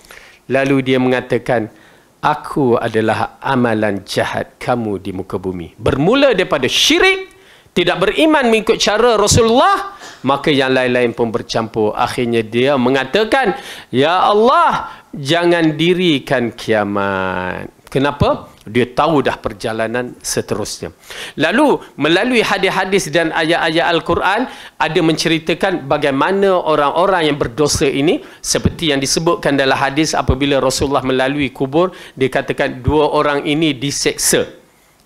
Lalu dia mengatakan, aku adalah amalan jahat kamu di muka bumi. Bermula daripada syirik, tidak beriman mengikut cara Rasulullah, maka yang lain-lain pun bercampur. Akhirnya dia mengatakan, ya Allah, jangan dirikan kiamat. Kenapa? Dia tahu dah perjalanan seterusnya. Lalu melalui hadis-hadis dan ayat-ayat Al-Quran ada menceritakan bagaimana orang-orang yang berdosa ini, seperti yang disebutkan dalam hadis apabila Rasulullah melalui kubur, dia katakan 2 orang ini diseksa.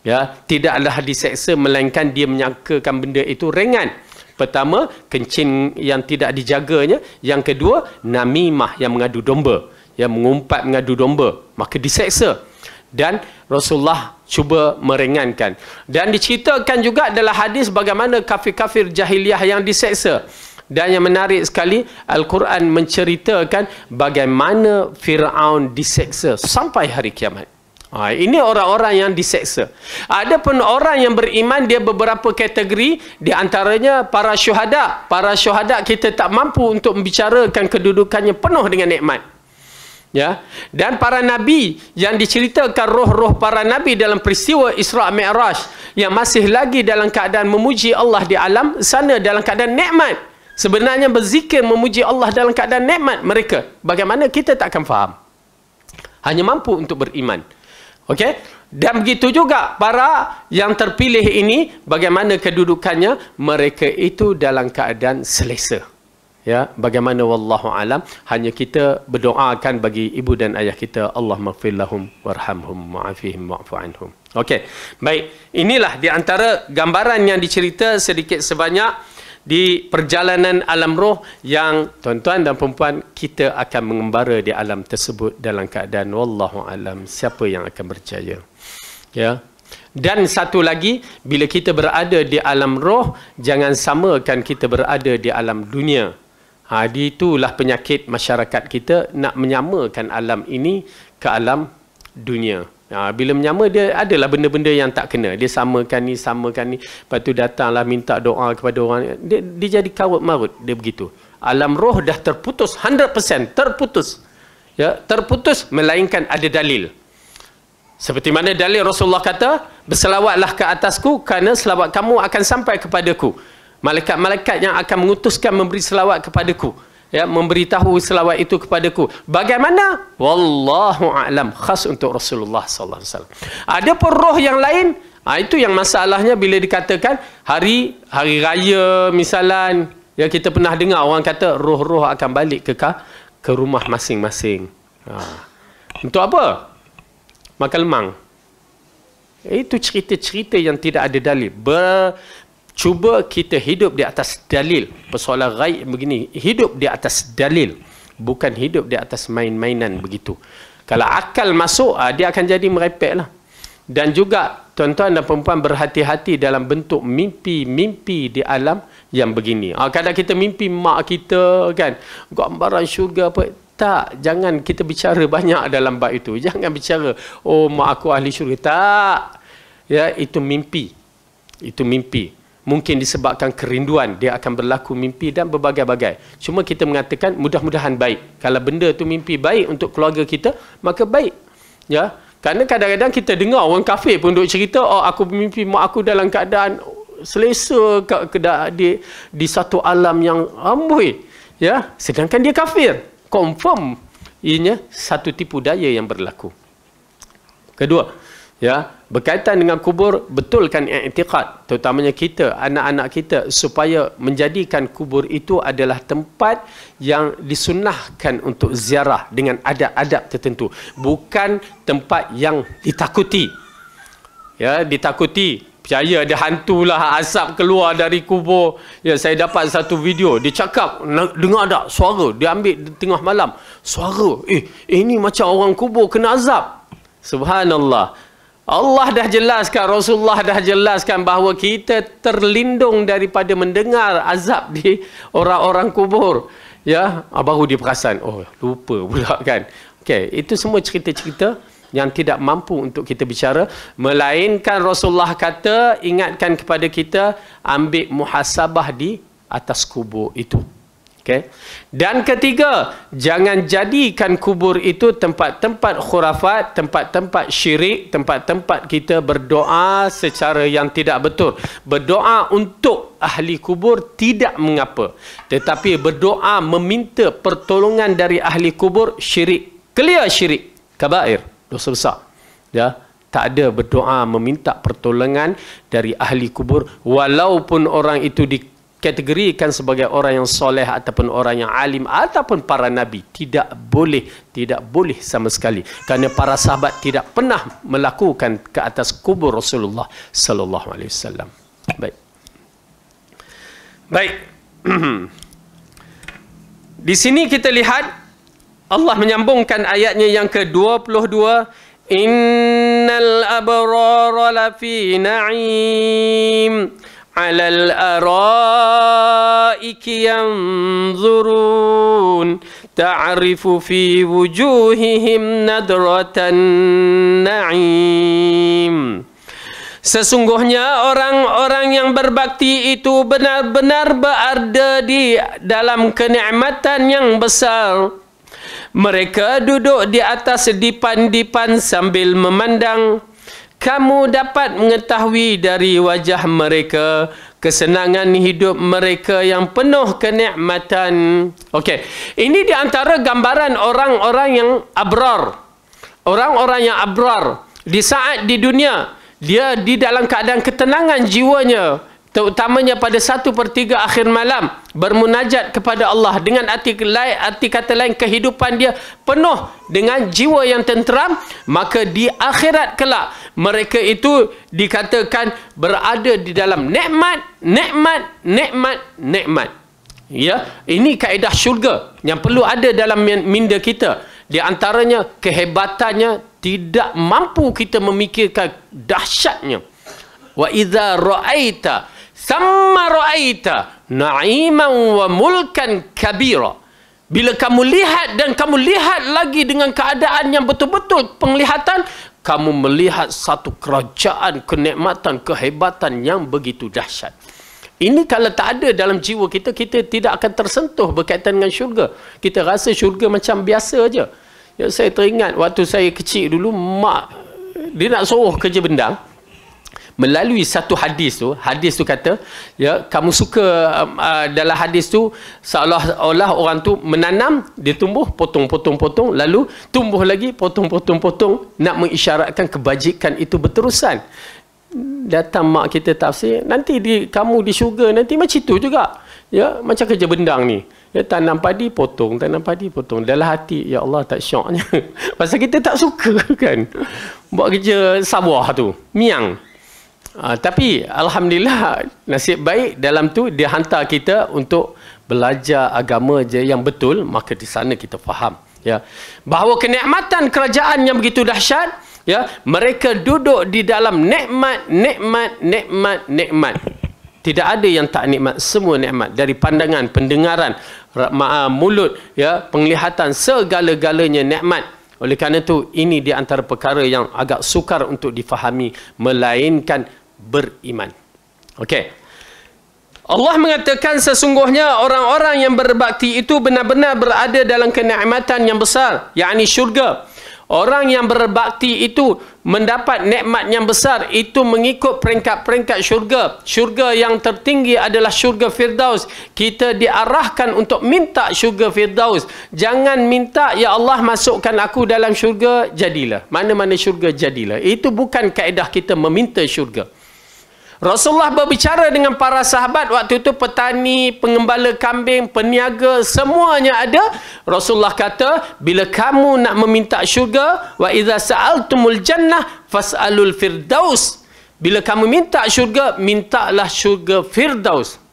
Ya, tidaklah diseksa melainkan dia menyangkakan benda itu ringan. Pertama, kencing yang tidak dijaganya. Yang kedua, namimah yang mengadu domba, yang mengumpat mengadu domba, maka diseksa. Dan Rasulullah cuba meringankan. Dan diceritakan juga dalam hadis bagaimana kafir-kafir jahiliyah yang diseksa. Dan yang menarik sekali, Al-Quran menceritakan bagaimana Fir'aun diseksa sampai hari kiamat. Ini orang-orang yang diseksa. Ada pun orang yang beriman, dia beberapa kategori. Di antaranya para syuhada. Para syuhada kita tak mampu untuk membicarakan kedudukannya penuh dengan nikmat. Ya, dan para nabi yang diceritakan roh-roh para nabi dalam peristiwa Isra' Mi'raj, yang masih lagi dalam keadaan memuji Allah di alam sana dalam keadaan nikmat. Sebenarnya berzikir memuji Allah dalam keadaan nikmat mereka. Bagaimana kita tak akan faham. Hanya mampu untuk beriman. Okey? Dan begitu juga para yang terpilih ini, bagaimana kedudukannya, mereka itu dalam keadaan selesa. Ya, bagaimana wallahu alam, hanya kita berdoakan bagi ibu dan ayah kita, Allah maghfir lahum warhamhum wa'afihim wa'fu anhum. Okey. Baik, inilah di antara gambaran yang dicerita sedikit sebanyak di perjalanan alam roh yang tuan-tuan dan perempuan kita akan mengembara di alam tersebut dalam keadaan wallahu alam siapa yang akan berjaya. Ya. Dan satu lagi, bila kita berada di alam roh, jangan samakan kita berada di alam dunia. Itulah penyakit masyarakat kita, nak menyamakan alam ini ke alam dunia. Bila menyama, dia adalah benda-benda yang tak kena. Dia samakan ni, samakan ni. Lepas tu datanglah minta doa kepada orang. Dia jadi kawat marut. Dia begitu. Alam roh dah terputus 100%. Terputus. Ya, terputus melainkan ada dalil. Seperti mana dalil Rasulullah kata, berselawatlah ke atasku kerana selawat kamu akan sampai kepadaku. Malaikat-malaikat yang akan mengutuskan memberi selawat kepadaku, ya, memberitahu selawat itu kepadaku. Bagaimana? Wallahu a'lam, khas untuk Rasulullah sallallahu alaihi wasallam. Ada pun roh yang lain, itu yang masalahnya bila dikatakan hari raya misalan, ya, kita pernah dengar orang kata roh-roh akan balik ke rumah masing-masing. Untuk apa? Makan lemang. Itu cerita-cerita yang tidak ada dalil. Cuba kita hidup di atas dalil. Persoalan ghaib begini, hidup di atas dalil, bukan hidup di atas main-mainan begitu. Kalau akal masuk, dia akan jadi merepek lah. Dan juga tuan-tuan dan perempuan berhati-hati dalam bentuk mimpi-mimpi di alam yang begini. Kadang kita mimpi mak kita kan, gambaran syurga apa. Tak, jangan kita bicara banyak dalam bab itu. Jangan bicara, oh mak aku ahli syurga. Tak. Ya, itu mimpi. Itu mimpi. Mungkin disebabkan kerinduan, dia akan berlaku mimpi dan berbagai-bagai. Cuma kita mengatakan mudah-mudahan baik. Kalau benda itu mimpi baik untuk keluarga kita, maka baik. Ya. Kerana kadang-kadang kita dengar orang kafir pun duk cerita, oh aku mimpi mak aku dalam keadaan selesa di satu alam yang amboi. Ya, sedangkan dia kafir. Confirm ianya satu tipu daya yang berlaku. Kedua, ya, berkaitan dengan kubur, betulkan i'tiqad, terutamanya kita, anak-anak kita, supaya menjadikan kubur itu adalah tempat yang disunnahkan untuk ziarah dengan adab-adab tertentu, bukan tempat yang ditakuti. Ya, ditakuti. Percaya ada hantulah, asap keluar dari kubur. Ya, saya dapat satu video, dia cakap, dengar tak suara, dia ambil di tengah malam, suara, ini macam orang kubur kena azab. Subhanallah. Allah dah jelaskan, Rasulullah dah jelaskan bahawa kita terlindung daripada mendengar azab di orang-orang kubur. Ya, baru dia perasan, oh lupa pula kan. Okey, itu semua cerita-cerita yang tidak mampu untuk kita bicara, melainkan Rasulullah kata, ingatkan kepada kita, ambil muhasabah di atas kubur itu. Okay. Dan ketiga, jangan jadikan kubur itu tempat-tempat khurafat, tempat-tempat syirik, tempat-tempat kita berdoa secara yang tidak betul. Berdoa untuk ahli kubur tidak mengapa, tetapi berdoa meminta pertolongan dari ahli kubur syirik. Clear syirik, kabair, dosa besar. Ya, tak ada berdoa meminta pertolongan dari ahli kubur, walaupun orang itu dikategorikan sebagai orang yang soleh ataupun orang yang alim ataupun para nabi. Tidak boleh sama sekali, kerana para sahabat tidak pernah melakukan ke atas kubur Rasulullah sallallahu alaihi wasallam. Baik. Di sini kita lihat Allah menyambungkan ayatnya yang ke-22, innal abrara lafi na'im 'alal araiki yanzurun ta'rifu fi wujuhihim nadratan na'im. Sesungguhnya orang-orang yang berbakti itu benar-benar berada di dalam kenikmatan yang besar. Mereka duduk di atas dipan-dipan sambil memandang. Kamu dapat mengetahui dari wajah mereka kesenangan hidup mereka yang penuh kenikmatan. Okey, ini di antara gambaran orang-orang yang abrar. Orang-orang yang abrar di saat di dunia, dia di dalam keadaan ketenangan jiwanya, terutamanya pada 1/3 akhir malam, bermunajat kepada Allah. Dengan arti kata lain, kehidupan dia penuh dengan jiwa yang tenteram. Maka di akhirat kelak, mereka itu dikatakan berada di dalam nikmat. Ya, ini kaedah syurga yang perlu ada dalam minda kita. Di antaranya kehebatannya tidak mampu kita memikirkan dahsyatnya. Wa idza ra'aita Samma ra'aita na'iman wa mulkan kabira. Bila kamu lihat dan kamu lihat lagi dengan keadaan yang betul-betul penglihatan, kamu melihat satu kerajaan, kenikmatan, kehebatan yang begitu dahsyat. Ini kalau tak ada dalam jiwa kita, kita tidak akan tersentuh berkaitan dengan syurga. Kita rasa syurga macam biasa aja. Ya, saya teringat waktu saya kecil dulu, mak dia nak suruh kerja bendang. Melalui satu hadis tu kata, ya, kamu suka dalam hadis tu seolah-olah orang tu menanam, dia tumbuh, potong, lalu tumbuh lagi, potong, nak mengisyaratkan kebajikan itu berterusan. Datang mak kita tafsir, nanti kamu di syurga nanti macam itu juga, ya, macam kerja bendang ni. Ya, tanam padi potong, tanam padi potong. Dalam hati, ya Allah tak syoknya. Pasal kita tak suka kan. Buat kerja sawah tu, miang. Tapi Alhamdulillah, nasib baik dalam tu dia hantar kita untuk belajar agama je yang betul, maka di sana kita faham. Ya, bahawa kenikmatan kerajaan yang begitu dahsyat, ya, mereka duduk di dalam nikmat. Tidak ada yang tak nikmat, semua nikmat. Dari pandangan, pendengaran, mulut, ya, penglihatan, segala-galanya nikmat. Oleh kerana itu, ini di antara perkara yang agak sukar untuk difahami, melainkan beriman. Okey. Allah mengatakan sesungguhnya orang-orang yang berbakti itu benar-benar berada dalam kenikmatan yang besar, yakni syurga. Orang yang berbakti itu mendapat nikmat yang besar, itu mengikut peringkat-peringkat syurga. Syurga yang tertinggi adalah syurga Firdaus. Kita diarahkan untuk minta syurga Firdaus. Jangan minta, ya Allah masukkan aku dalam syurga, jadilah. Mana-mana syurga, jadilah. Itu bukan kaedah kita meminta syurga. Rasulullah berbicara dengan para sahabat waktu itu, petani, pengembala kambing, peniaga, semuanya ada. Rasulullah kata, bila kamu nak meminta syurga, wa idza sa'altumul jannah fas'alul firdaus. Bila kamu minta syurga, mintalah syurga Firdaus.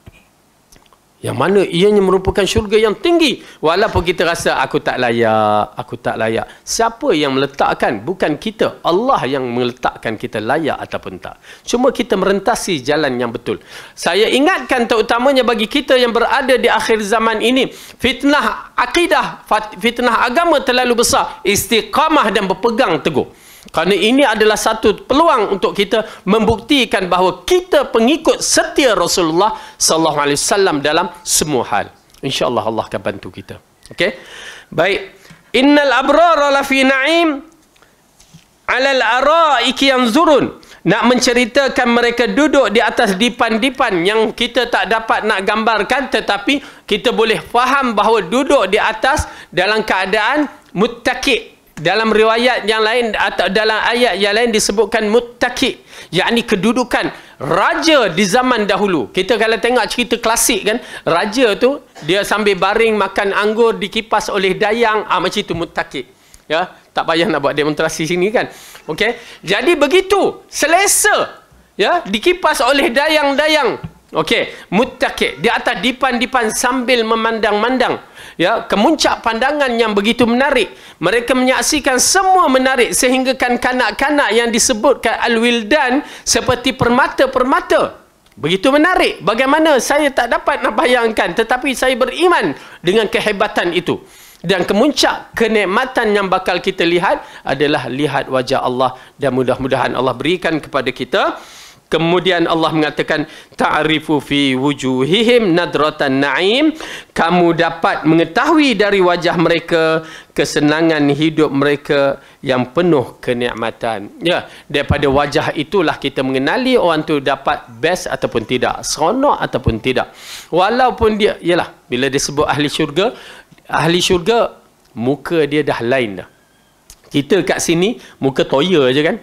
Yang mana ianya merupakan syurga yang tinggi. Walaupun kita rasa aku tak layak, aku tak layak. Siapa yang meletakkan? Bukan kita. Allah yang meletakkan kita layak ataupun tak. Cuma kita merentasi jalan yang betul. Saya ingatkan terutamanya bagi kita yang berada di akhir zaman ini, fitnah akidah, fitnah agama terlalu besar. Istiqamah dan berpegang teguh. Kerana ini adalah satu peluang untuk kita membuktikan bahawa kita pengikut setia Rasulullah sallallahu alaihi wasallam dalam semua hal. Insya-Allah Allah akan bantu kita. Okey. Baik. Innal abrara lafi na'im 'alal araiki yanzurun. Nak menceritakan mereka duduk di atas dipan-dipan yang kita tak dapat nak gambarkan, tetapi kita boleh faham bahawa duduk di atas dalam keadaan muttaqi. Dalam riwayat yang lain atau dalam ayat yang lain disebutkan muttaqi, yakni kedudukan raja di zaman dahulu. Kita kalau tengok cerita klasik kan, raja tu dia sambil baring makan anggur dikipas oleh dayang, macam itu muttaqi. Ya, tak payah nak buat demonstrasi sini kan. Okey. Jadi begitu, selesa, ya, dikipas oleh dayang-dayang. Okey, muttaqi, di atas dipan-dipan sambil memandang-mandang. Ya, kemuncak pandangan yang begitu menarik. Mereka menyaksikan semua menarik sehingga kan kanak-kanak yang disebutkan al-wildan seperti permata-permata. Begitu menarik. Bagaimana saya tak dapat nak bayangkan, tetapi saya beriman dengan kehebatan itu. Dan kemuncak kenikmatan yang bakal kita lihat adalah lihat wajah Allah, dan mudah-mudahan Allah berikan kepada kita. Kemudian Allah mengatakan, ta'rifu fi wujuhihim nadratan na'im. Kamu dapat mengetahui dari wajah mereka kesenangan hidup mereka yang penuh kenikmatan. Ya, daripada wajah itulah kita mengenali orang tu dapat best ataupun tidak, seronok ataupun tidak. Walaupun dia, yalah, bila disebut ahli syurga, muka dia dah lain dah. Kita kat sini muka toya je kan,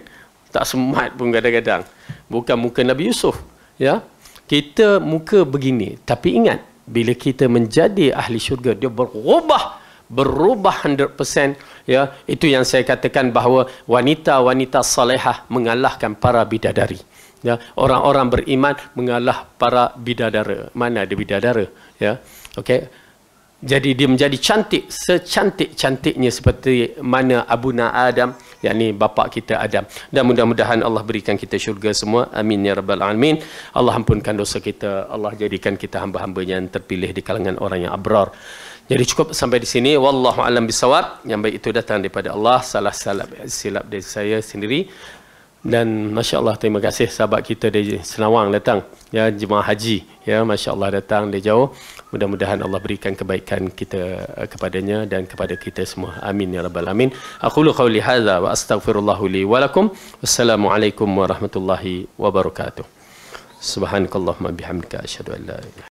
tak semat pun kadang-kadang. Bukan muka Nabi Yusuf, ya. Kita muka begini, tapi ingat, bila kita menjadi ahli syurga, dia berubah 100%, ya. Itu yang saya katakan bahawa wanita-wanita salihah mengalahkan para bidadari, ya. Orang-orang beriman mengalah para bidadara. Mana ada bidadara, ya. Okey. Jadi dia menjadi cantik, secantik-cantiknya seperti mana Abuna Adam, yakni bapa kita Adam. Dan mudah-mudahan Allah berikan kita syurga semua. Amin ya rabbal alamin. Allah ampunkan dosa kita. Allah jadikan kita hamba-hamba yang terpilih di kalangan orang yang abrar. Jadi cukup sampai di sini. Wallahu a'lam bisawab. Yang baik itu datang daripada Allah. Salah silap dari saya sendiri. Dan Masya Allah, terima kasih sahabat kita dari Senawang datang, ya, jemaah haji, ya, Masya Allah datang dari jauh. Mudah-mudahan Allah berikan kebaikan kita kepadanya dan kepada kita semua. Amin ya rabbal alamin. Aqulu qawli hadza wa astaghfirullahu li wa lakum. Wassalamualaikum warahmatullahi wabarakatuh. Subhanakallahumma bihamdika asyhadu an la ilaha